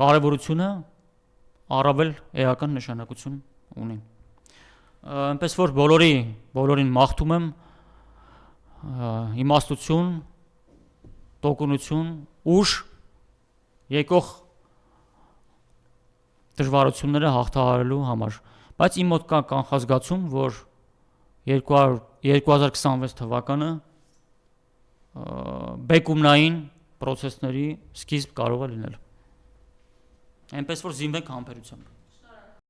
կարևորությունը առավել էական նշանակություն ունի։ Այնպես որ բոլորին մաղթում եմ իմաստություն, տոկունություն, ուժ եկող դժվարությունները հաղթահարելու համար։ Բայց իմ մոտ կա կանխազգացում, որ 2026 թվականը բեկումնային process-ների սկիզբ կարող է լինել։ Այնպես որ զինվենք համբերությամբ։